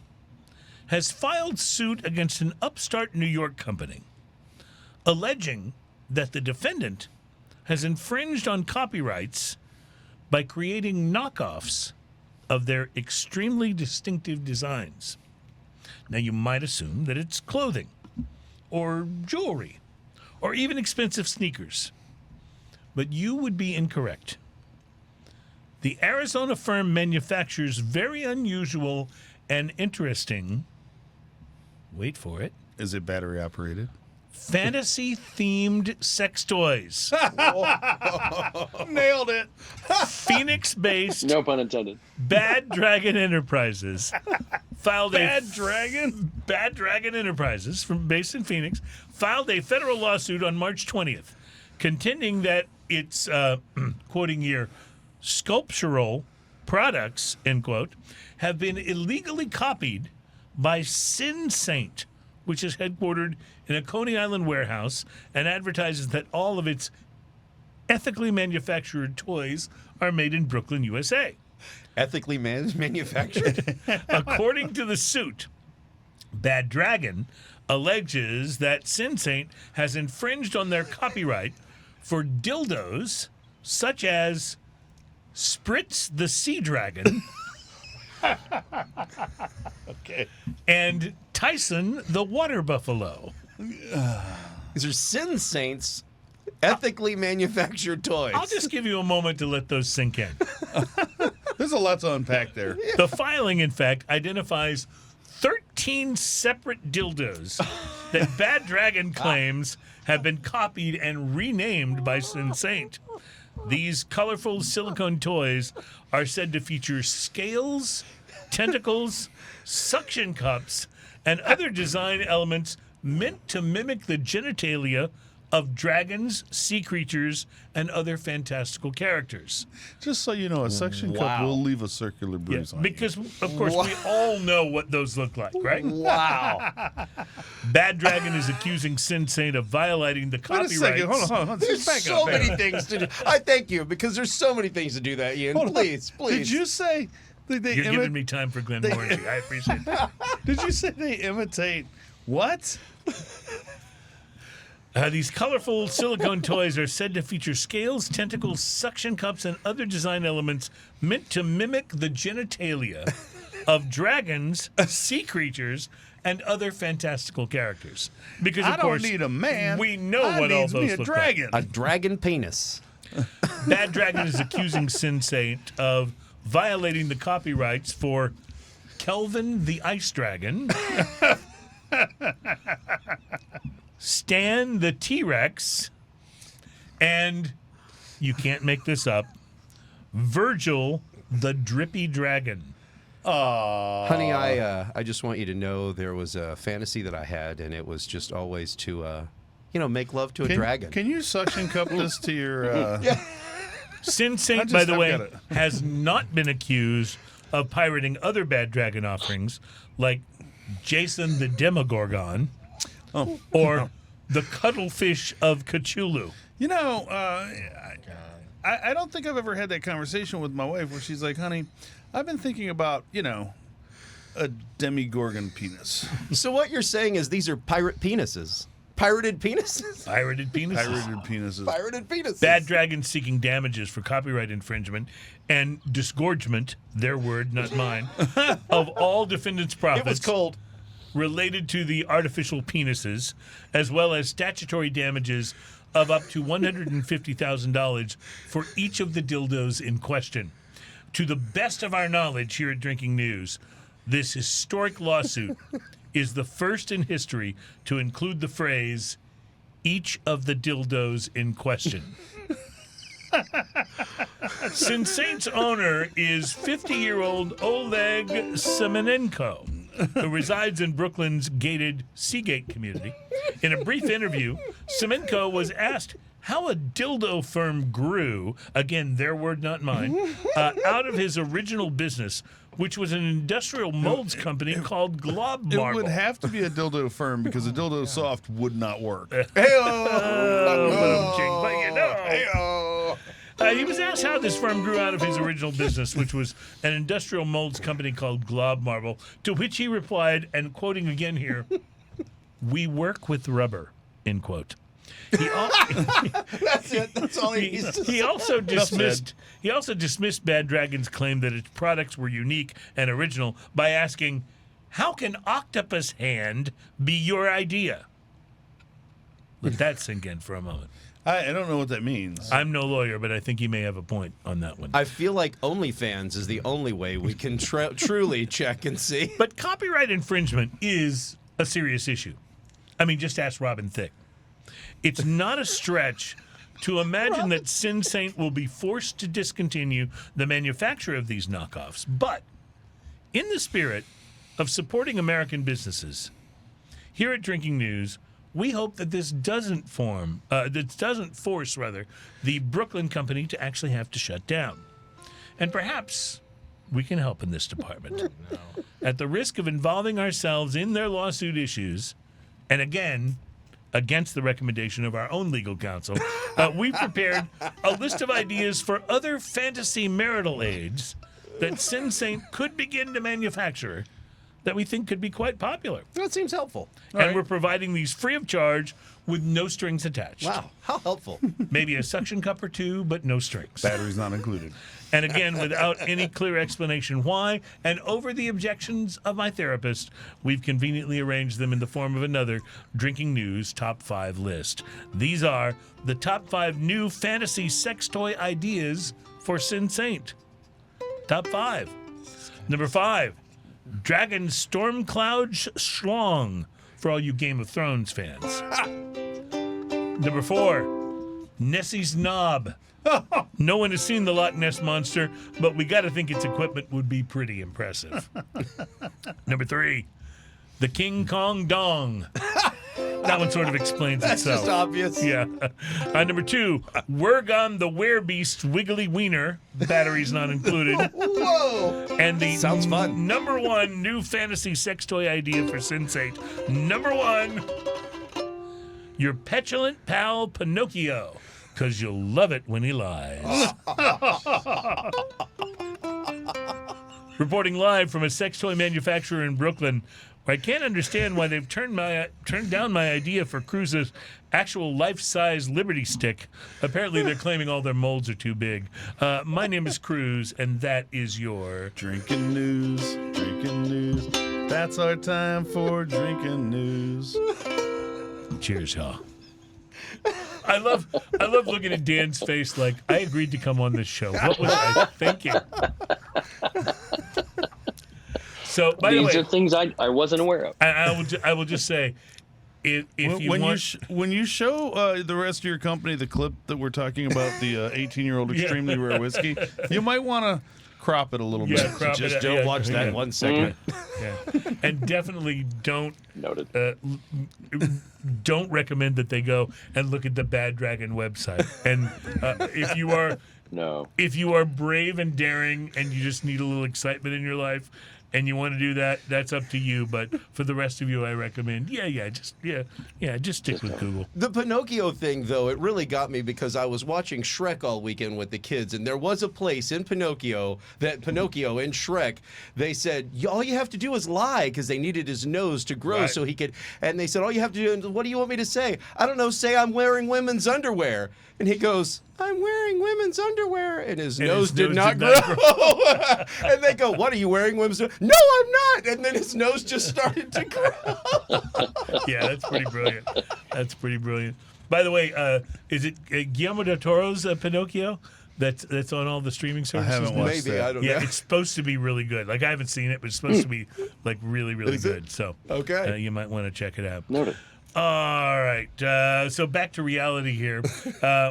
has filed suit against an upstart New York company, alleging that the defendant has infringed on copyrights by creating knockoffs of their extremely distinctive designs. Now, you might assume that it's clothing, or jewelry, or even expensive sneakers. But you would be incorrect. The Arizona firm manufactures very unusual and interesting, wait for it, is it battery operated? fantasy-themed sex toys. Nailed it. Phoenix-based No pun intended. Bad Dragon Enterprises filed Bad Dragon? Bad Dragon Enterprises, based in Phoenix, filed a federal lawsuit on March 20th, contending that its, quoting here, sculptural products, end quote, have been illegally copied by Sin Saint, which is headquartered in a Coney Island warehouse and advertises that all of its ethically manufactured toys are made in Brooklyn, USA. Ethically manufactured. According to the suit, Bad Dragon alleges that Sin Saint has infringed on their copyright for dildos such as Spritz the Sea Dragon Okay. and Tyson the Water Buffalo. These are Sin Saints ethically manufactured toys. I'll just give you a moment to let those sink in. There's a lot to unpack there. The filing, in fact, identifies 13 separate dildos that Bad Dragon claims have been copied and renamed by Sin Saint. These colorful silicone toys are said to feature scales, tentacles, suction cups, and other design elements meant to mimic the genitalia of dragons, sea creatures, and other fantastical characters. Just so you know, a suction cup will leave a circular bruise on because, of course, we all know what those look like, right? Wow. Bad Dragon is accusing Sin Saint of violating the Wait a copyrights. second. Hold on. There's Back so up, many back up. things to do. I thank you because there's so many things to do that, Ian. Hold on. Please. Did you say that they You're giving me time for Glenmorangie. I appreciate that. Did you say they imitate what? These colorful silicone toys are said to feature scales, tentacles, suction cups, and other design elements meant to mimic the genitalia of dragons, sea creatures, and other fantastical characters. Because, of I don't course, need a man. we know I what all needs me those a look dragon. A dragon penis. like. Bad Dragon is accusing Sin Saint of violating the copyrights for Kelvin the Ice Dragon, Stan the T-Rex, and, you can't make this up, Virgil the Drippy Dragon. Honey, I just want you to know there was a fantasy that I had, and it was just always to, make love to a dragon. Can you suction cup this to your... Sin Saint, by the way, has not been accused of pirating other Bad Dragon offerings like Jason the Demogorgon or the Cuttlefish of Cthulhu. You know, I don't think I've ever had that conversation with my wife where she's like, honey, I've been thinking about, a demigorgon penis. So what you're saying is these are pirate penises. Pirated penises? Pirated penises. Pirated penises. Pirated penises. Bad Dragon seeking damages for copyright infringement and disgorgement, their word, not mine, of all defendants' profits. It was cold. Related to the artificial penises, as well as statutory damages of up to $150,000 for each of the dildos in question. To the best of our knowledge here at Drinking News, this historic lawsuit is the first in history to include the phrase, each of the dildos in question. Sin Saint's owner is 50-year-old Oleg Semenenko, who resides in Brooklyn's gated Seagate community. In a brief interview, Semenko was asked how a dildo firm grew, again, their word, not mine, out of his original business, which was an industrial molds company called Glob Marble. It would have to be a dildo firm because a dildo soft would not work. He was asked how this firm grew out of his original business, which was an industrial molds company called Glob Marble, to which he replied, and quoting again here, "We work with rubber," end quote. That's it. That's all he needs to say. He also dismissed Bad Dragon's claim that its products were unique and original by asking, "How can octopus hand be your idea?" Let that sink in for a moment. I don't know what that means. I'm no lawyer, but I think he may have a point on that one. I feel like OnlyFans is the only way we can truly check and see. But copyright infringement is a serious issue. I mean, just ask Robin Thicke. It's not a stretch to imagine that Sin Saint will be forced to discontinue the manufacture of these knockoffs. But in the spirit of supporting American businesses, here at Drinking News, we hope that this doesn't force the Brooklyn company to actually have to shut down. And perhaps we can help in this department. At the risk of involving ourselves in their lawsuit issues, and again, against the recommendation of our own legal counsel, we prepared a list of ideas for other fantasy marital aids that Sin Saint could begin to manufacture that we think could be quite popular. That seems helpful. And we're providing these free of charge with no strings attached. Wow, how helpful. Maybe a suction cup or two, but no strings. Batteries not included. And again, without any clear explanation why, and over the objections of my therapist, we've conveniently arranged them in the form of another Drinking News Top 5 list. These are the top 5 new fantasy sex toy ideas for Sin Saint. Top 5. Number 5, Dragon Stormcloud Schlong, for all you Game of Thrones fans. Number 4, Nessie's Knob. No one has seen the Loch Ness Monster, but we got to think its equipment would be pretty impressive. Number 3, the King Kong Dong. That one sort of explains That's itself. just obvious. Yeah. Number 2, Wergon the Werebeast Wiggly Wiener. Batteries not included. Whoa! And the Sounds fun. number 1 new fantasy sex toy idea for Sin Saint. Number 1, your petulant pal Pinocchio, because you'll love it when he lies. Reporting live from a sex toy manufacturer in Brooklyn, where I can't understand why they've turned down my idea for Cruz's actual life-size Liberty Stick. Apparently, they're claiming all their molds are too big. My name is Cruz, and that is your Drinking news, drinking news. That's our time for drinking news. Cheers, y'all. I love looking at Dan's face like, I agreed to come on this show. What was I thinking? So, by the way, These are things I wasn't aware of. I will just say, if you want, when you show the rest of your company the clip that we're talking about, the 18-year-old extremely rare whiskey, you might want to crop it a little bit. crop Just it, don't yeah, watch that yeah. one segment. Yeah. And definitely don't Noted. Don't recommend that they go and look at the Bad Dragon website. And if you are brave and daring and you just need a little excitement in your life and you want to do that, that's up to you. But for the rest of you, I recommend, just stick with Google. The Pinocchio thing, though, it really got me because I was watching Shrek all weekend with the kids, and there was a place in Pinocchio in Shrek, they said, all you have to do is lie, because they needed his nose to grow so he could, and they said, all you have to do, what do you want me to say? I don't know, say I'm wearing women's underwear. And he goes, I'm wearing women's underwear. And his nose did not grow. And they go, what are you wearing women's underwear? No, I'm not. And then his nose just started to grow. Yeah, that's pretty brilliant. That's pretty brilliant. By the way, is it Guillermo del Toro's Pinocchio that's on all the streaming services? I haven't watched Maybe, that. I don't know. Yeah, it's supposed to be really good. Like, I haven't seen it, but it's supposed to be like really, really Is it? good. So Okay. you might want to check it out. Noted. All right. So back to reality here.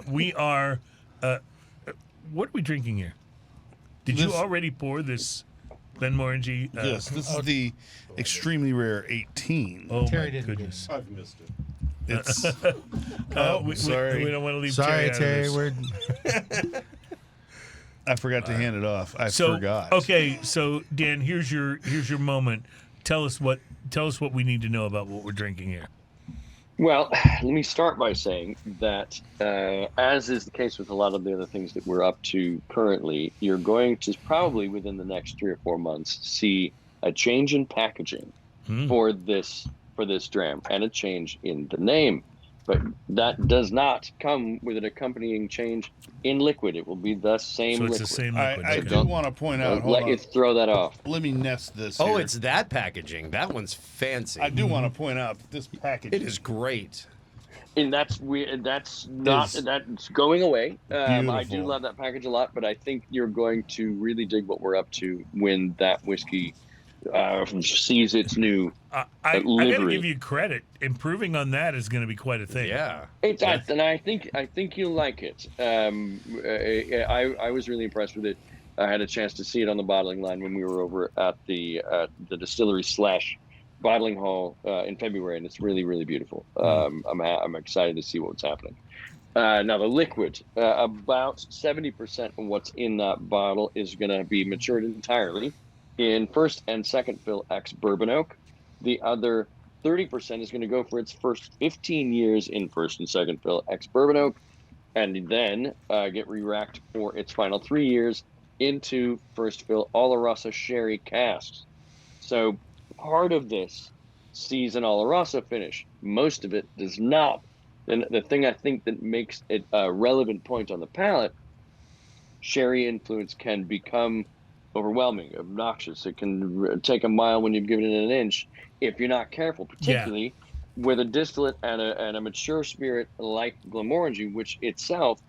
We are. What are we drinking here? Did you already pour this Glenmorangie? Yes, this is the extremely rare 18. Oh Terry my didn't goodness. I've missed it. It's We don't want to leave Sorry, Terry out of Terry. this. We're I forgot to hand it off. I forgot. Okay, so Dan, here's your moment. Tell us what we need to know about what we're drinking here. Well, let me start by saying that, as is the case with a lot of the other things that we're up to currently, you're going to probably within the next 3 or 4 months see a change in packaging for this dram and a change in the name. But that does not come with an accompanying change in liquid. It will be the same So it's liquid. the same liquid. I okay. do want to point out. Don't Hold let on. you throw that off. Let me nest this. Oh, here. it's that packaging. That one's fancy. I do want to point out this package. It is great. And that's going away. I do Beautiful. love that package a lot, but I think you're going to really dig what we're up to when that whiskey sees its new I got to livery. give you credit. Improving on that is going to be quite a thing. Yeah. And I think you'll like it. I was really impressed with it. I had a chance to see it on the bottling line when we were over at the distillery / bottling hall in February, and it's really, really beautiful. I'm excited to see what's happening. Now the liquid, about 70% of what's in that bottle is going to be matured entirely in first and second fill ex-bourbon oak. The other 30% is going to go for its first 15 years in first and second fill ex-bourbon oak, and then get re-racked for its final 3 years into first fill Olorosa sherry casks. So part of this sees an Oloroso finish. Most of it does not. And the thing I think that makes it a relevant point on the palate, sherry influence can become overwhelming, obnoxious. It can take a mile when you've given it an inch if you're not careful, particularly with a distillate and a mature spirit like Glenmorangie, which itself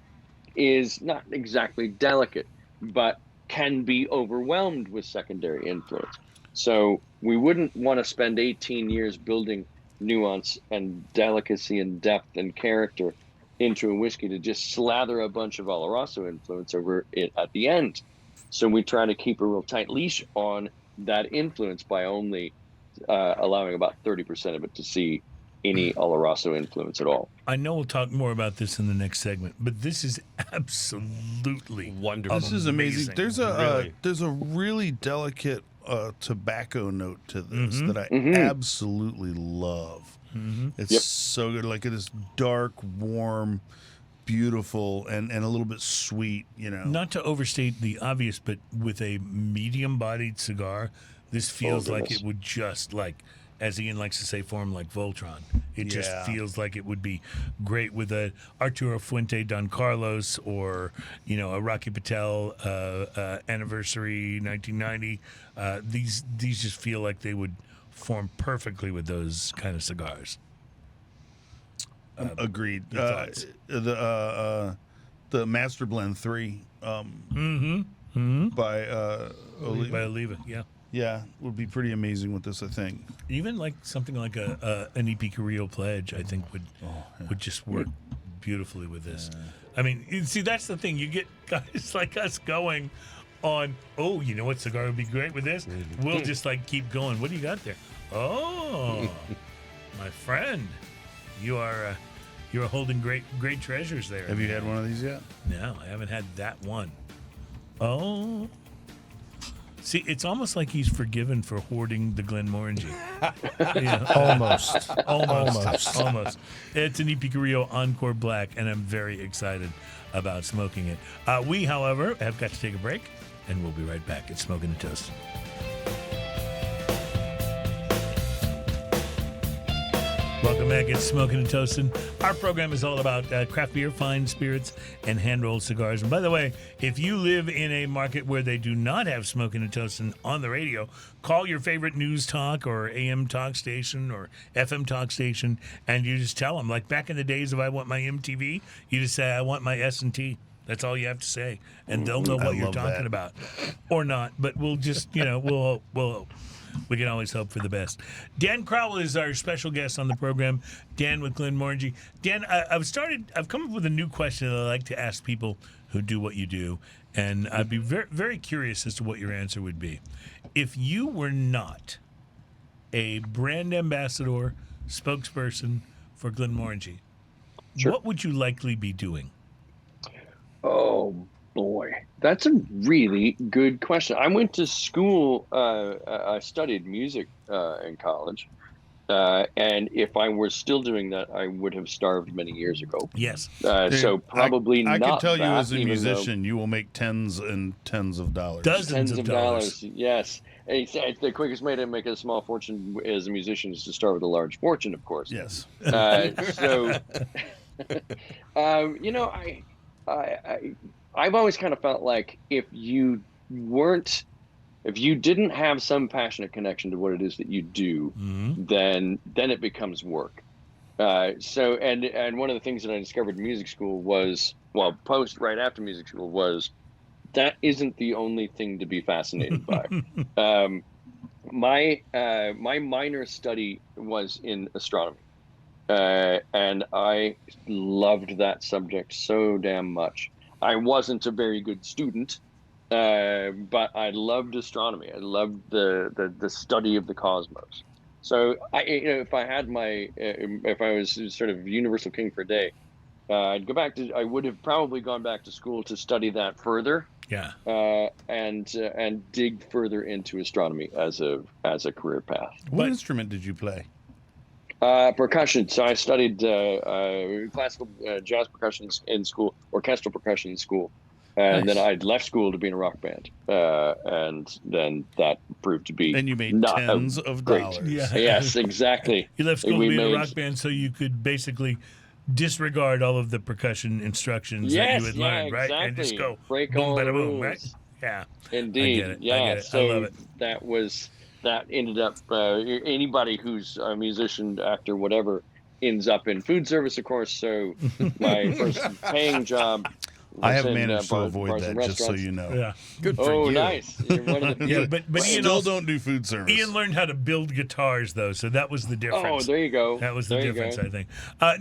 is not exactly delicate, but can be overwhelmed with secondary influence. So we wouldn't want to spend 18 years building nuance and delicacy and depth and character into a whiskey to just slather a bunch of Oloroso influence over it at the end. So we try to keep a real tight leash on that influence by only allowing about 30% of it to see any Oloroso influence at all. I know we'll talk more about this in the next segment, but this is absolutely wonderful. This is amazing. There's a really delicate tobacco note to this that I absolutely love. It's so good. Like, it is dark, warm, beautiful, and a little bit sweet, you know. Not to overstate the obvious, but with a medium-bodied cigar, this feels like it would just, like, as Ian likes to say, form like Voltron. It just feels like it would be great with a Arturo Fuente Don Carlos, or, you know, a Rocky Patel anniversary 1990. These just feel like they would form perfectly with those kind of cigars. Agreed. The Master Blend 3 by Oliva, yeah, would be pretty amazing with this, I think. Even like something like an EP Carrillo Pledge, I think would just work beautifully with this. I mean, you see, that's the thing. You get guys like us going on, oh, you know what cigar would be great with this? We'll just like keep going. What do you got there? Oh, my friend, you are holding great treasures there. Have you had one of these yet? No, I haven't had that one. Oh. See, it's almost like he's forgiven for hoarding the Glenmorangie. Almost. It's an EP Carrillo Encore Black, and I'm very excited about smoking it. We, however, have got to take a break, and we'll be right back at Smoking and Toast. Welcome back. It's Smoking and Toasting. Our program is all about craft beer, fine spirits, and hand-rolled cigars. And by the way, if you live in a market where they do not have Smoking and Toasting on the radio, call your favorite news talk or AM talk station or FM talk station, and you just tell them, like back in the days of I want my MTV, you just say, I want my S&T. That's all you have to say, and they'll know what you're talking about. Or not, but we'll just, we can always hope for the best. Dan Crowell is our special guest on the program. Dan with Glenmorangie. Dan, I've come up with a new question that I like to ask people who do what you do, and I'd be very, very curious as to what your answer would be. If you were not a brand ambassador, spokesperson for Glenmorangie, what would you likely be doing? Oh, boy, that's a really good question. I went to school. I studied music in college. And if I were still doing that, I would have starved many years ago. Yes. So probably not. I can tell you as a even musician, you will make tens and tens of dollars. Dozens of dollars. Yes. And it's the quickest way to make a small fortune as a musician is to start with a large fortune, of course. Yes. I've always kind of felt like if you didn't have some passionate connection to what it is that you do, then it becomes work. And one of the things that I discovered in music school was, right after music school, was that isn't the only thing to be fascinated by. My minor study was in astronomy. And I loved that subject so damn much. I wasn't a very good student, but I loved astronomy. I loved the study of the cosmos. So if I was sort of universal king for a day, I would have probably gone back to school to study that further. Yeah. And dig further into astronomy as a career path. What instrument did you play? Percussion. So I studied classical jazz percussion in school, orchestral percussion in school, And then I'd left school to be in a rock band, and then that proved to be And you made not tens of great. dollars. Yeah. Yes, exactly. You left school to We be in a made- rock band so you could basically disregard all of the percussion instructions that you had learned, right? And just exactly. go Break boom, all the bada boom, rules. right? Yeah. Indeed. I Yeah. get it. I So love it. that ended up anybody who's a musician, actor, whatever, ends up in food service, of course. So my first paying job. I was have in, managed to bars avoid and that, just so restaurants. you know. Yeah. Good for Oh, you. nice! You're one of the Yeah, but Ian Still also, don't do food service. Ian learned how to build guitars, though, so that was the Oh, difference. there you go. That was the There you difference, go. I think.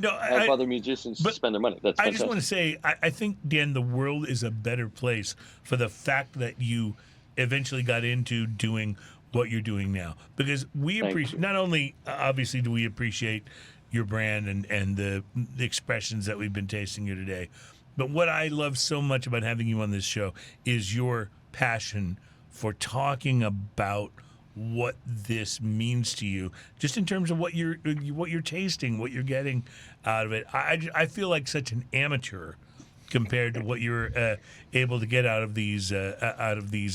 No, Help other musicians but spend their money. That's I fantastic. just want to say, I think, Dan, the world is a better place for the fact that you eventually got into doing what you're doing now. Because we Thank appreciate, you. not only, obviously, do we appreciate your brand and the expressions that we've been tasting here today, but what I love so much about having you on this show is your passion for talking about what this means to you, just in terms of what you're tasting, what you're getting out of it. I feel like such an amateur compared to what you're able to get out of these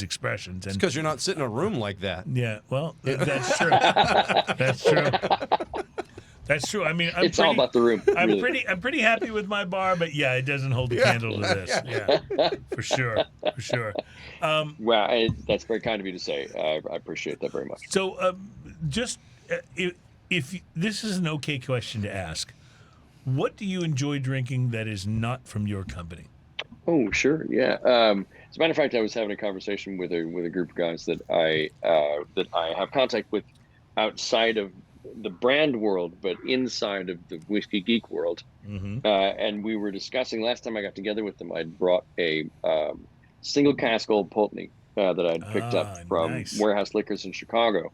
expressions. And Because you're not sitting in a room like that. yeah, well, that's true. That's true. That's true. I mean, It's all about the room. I'm really. pretty happy with my bar, but yeah, it doesn't hold a candle to this. Yeah, for sure. Wow, that's very kind of you to say. I appreciate that very much. So, just if this is an okay question to ask, what do you enjoy drinking that is not from your company? Oh, sure, yeah. As a matter of fact, I was having a conversation with a group of guys that I have contact with outside of the brand world, but inside of the whiskey geek world. Mm-hmm. And we were discussing last time I got together with them. I'd brought a single cask Old Pulteney that I'd picked up from nice. Warehouse Liquors in Chicago,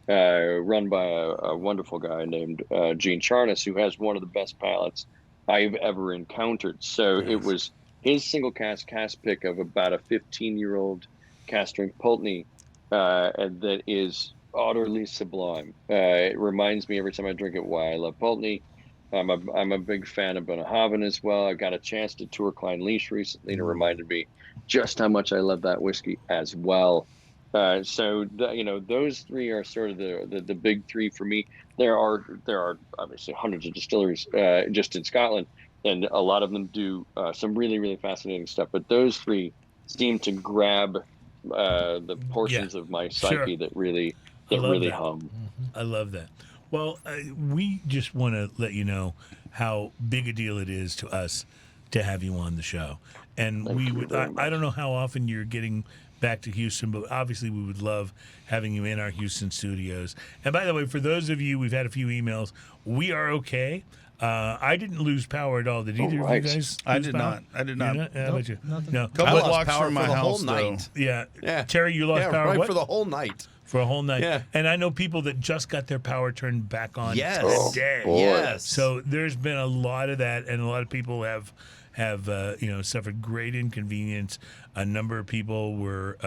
run by a wonderful guy named Gene Charnas, who has one of the best palates I've ever encountered. So Nice. it was his single cask pick of about a 15-year-old cask strength Pulteney, and that is utterly sublime. It reminds me every time I drink it why I love Pulteney. I'm a big fan of Bunnahabhain as well. I got a chance to tour Clynelish recently, and it reminded me just how much I love that whiskey as well. So those three are sort of the big three for me. There are obviously hundreds of distilleries just in Scotland, and a lot of them do some really, really fascinating stuff. But those three seem to grab the portions of my psyche that really hum. I love that. Well, we just want to let you know how big a deal it is to us to have you on the show. And Thank we you would, very I don't know how often you're getting back to Houston, but obviously we would love having you in our Houston studios. And by the way, for those of you, we've had a few emails. We are okay. I didn't lose power at all. Did either of you right. guys? I lose did power? not. I did You not. didn't? How about you? No. Couple I of lost blocks power from for my the whole house, though. night. Yeah. Yeah. Terry, you lost power. right What? for the whole night. For a whole night. Yeah. And I know people that just got their power turned back on Yes. today. boy. Yes. So there's been a lot of that, and a lot of people have suffered great inconvenience. A number of people were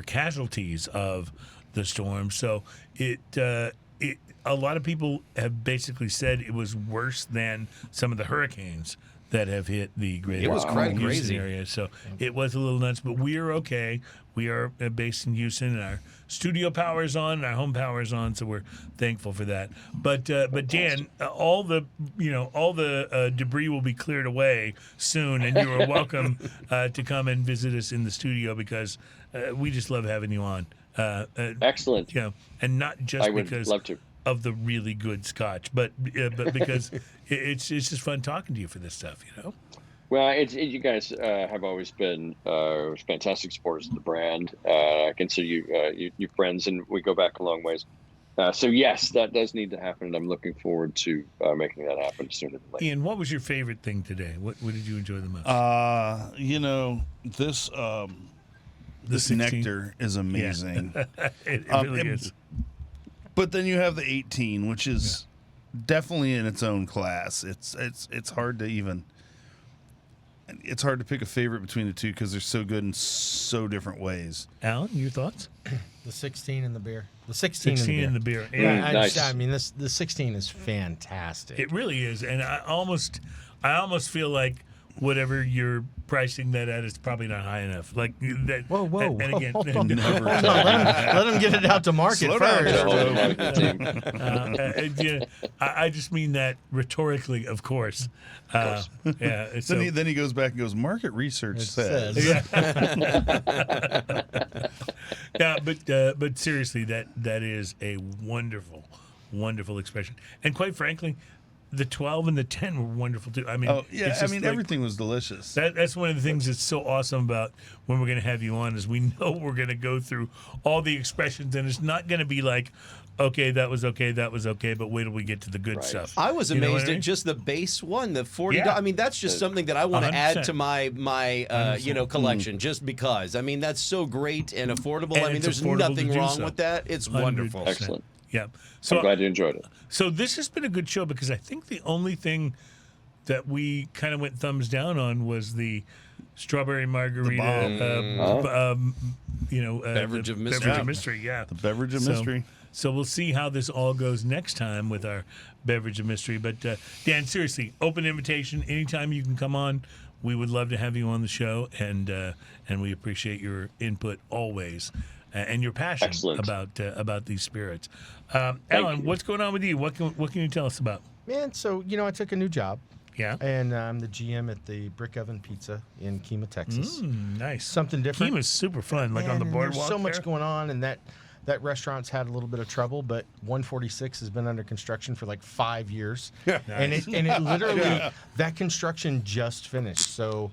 casualties of the storm. So a lot of people have basically said it was worse than some of the hurricanes that have hit the greater It was quite Houston crazy. area. So it was a little nuts, but we are okay. We are based in Houston, and our studio power is on, and our home power is on, so we're thankful for that. But Dan, all the debris will be cleared away soon, and you are welcome to come and visit us in the studio because we just love having you on. Excellent. And not just I would because love to. of the really good scotch, but because it's just fun talking to you for this stuff, Well, you guys have always been fantastic supporters of the brand. I consider you friends, and we go back a long ways. So yes, that does need to happen, and I'm looking forward to making that happen sooner than later. Ian, what was your favorite thing today? What did you enjoy the most? This this 16? nectar is amazing. It really is. But then you have the 18, which is definitely in its own class. It's hard to even. It's hard to pick a favorite between the two because they're so good in so different ways. Alan, your thoughts? The 16 in the beer. The 16, 16 in in the the beer. beer. Yeah, Nice. I mean, the 16 is fantastic. It really is, and I almost feel like whatever you're pricing that at is probably not high enough. Like that. Whoa, And again, hold on, let him get it out to market Slow down, first. yeah, I just mean that rhetorically, of course. Yeah. So, Then he goes back and goes, market research says. yeah, but seriously, that is a wonderful, wonderful expression. And quite frankly, the 12 and the 10 were wonderful too. I mean, it's just like, everything was delicious. that's one of the things that's so awesome about when we're going to have you on is we know we're going to go through all the expressions, and it's not going to be like, okay, that was okay, but wait till we get to the good stuff. I was You know amazed what I at mean? just the base one, the $40. Yeah. I mean, that's just something that I want to 100%. add to my collection, just because. I mean, that's so great and affordable. And I mean, it's there's affordable nothing to do wrong so. with that. It's 100%. wonderful. Excellent. Yeah. I'm glad you enjoyed it. So this has been a good show because I think the only thing that we kind of went thumbs down on was the strawberry margarita, Beverage of mystery. Beverage of mystery, yeah. The beverage of mystery. So we'll see how this all goes next time with our beverage of mystery. But Dan, seriously, open invitation. Anytime you can come on, we would love to have you on the show, and we appreciate your input always. And your passion about these spirits. Alan, what's going on with you? What can you tell us about? Man, so I took a new job. Yeah. And I'm the GM at the Brick Oven Pizza in Kemah, Texas. Nice. Something different. Kema's super fun, like on the Man, boardwalk. There's so much there. going on, and that restaurant's had a little bit of trouble, but 146 has been under construction for like 5 years. Yeah. And it literally that construction just finished. So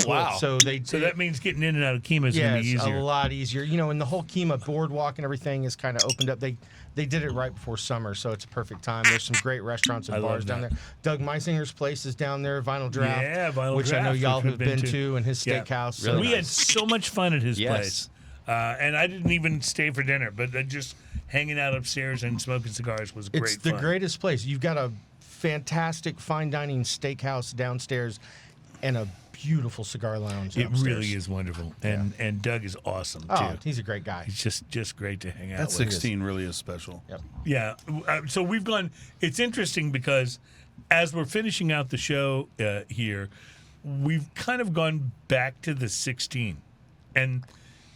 wow. So that means getting in and out of Kemah is going to be easier. a lot easier. And the whole Kemah boardwalk and everything is kind of opened up. They did it right before summer, so it's a perfect time. There's some great restaurants and I love bars down that. there. Doug Meisinger's place is down there, Vinyl Draft, Yeah, Vinyl which I know Draft, y'all which we've have been been to, and his Yeah. steakhouse. Really We nice. had so much fun at his Yes. place. And I didn't even stay for dinner, but just hanging out upstairs and smoking cigars was great It's the fun. greatest place. You've got a fantastic fine dining steakhouse downstairs and a beautiful cigar lounge It upstairs. really is wonderful. And Doug is awesome, too. Oh, he's a great guy. He's just great to hang out That with. 16 really is special. Yep. Yeah. So we've gone. It's interesting because as we're finishing out the show here, we've kind of gone back to the 16, and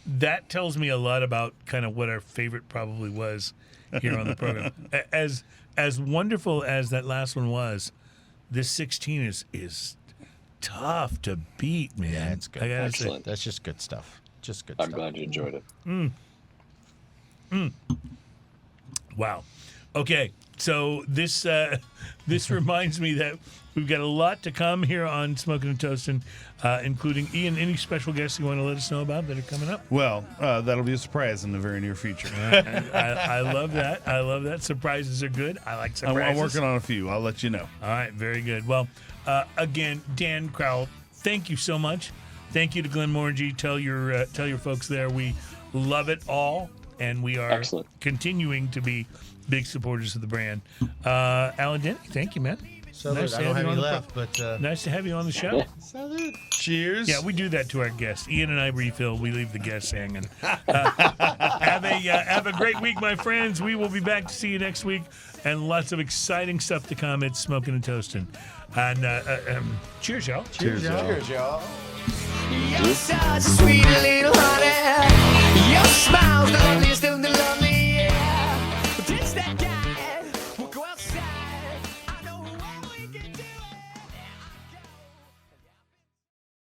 that tells me a lot about kind of what our favorite probably was here on the program. As wonderful as that last one was, this 16 is tough to beat, man. Yeah, it's good. I gotta say. Excellent. That's just good stuff. Just good I'm stuff. glad you enjoyed it. Wow. Okay, so this reminds me that we've got a lot to come here on Smoking and Toasting, including Ian. Any special guests you want to let us know about that are coming up? Well, that'll be a surprise in the very near future. I love that. I love that. Surprises are good. I like surprises. I'm working on a few. I'll let you know. All right, very good. Well, again, Dan Crowell, thank you so much. Thank you to Glenmorangie. Tell your folks there we love it all, and we are Excellent. continuing to be big supporters of the brand. Alan Denny, thank you, man. So Nice to I don't have have you any on the left, but Nice to have you on the show. salute. Cheers. Yeah, we do that to our guests. Ian and I refill. We leave the guests hanging. Have a great week, my friends. We will be back to see you next week, and lots of exciting stuff to come. It's Smoking and Toasting. And cheers, y'all. Cheers, y'all. Cheers, y'all. You're such a sweet little honey. Your smile's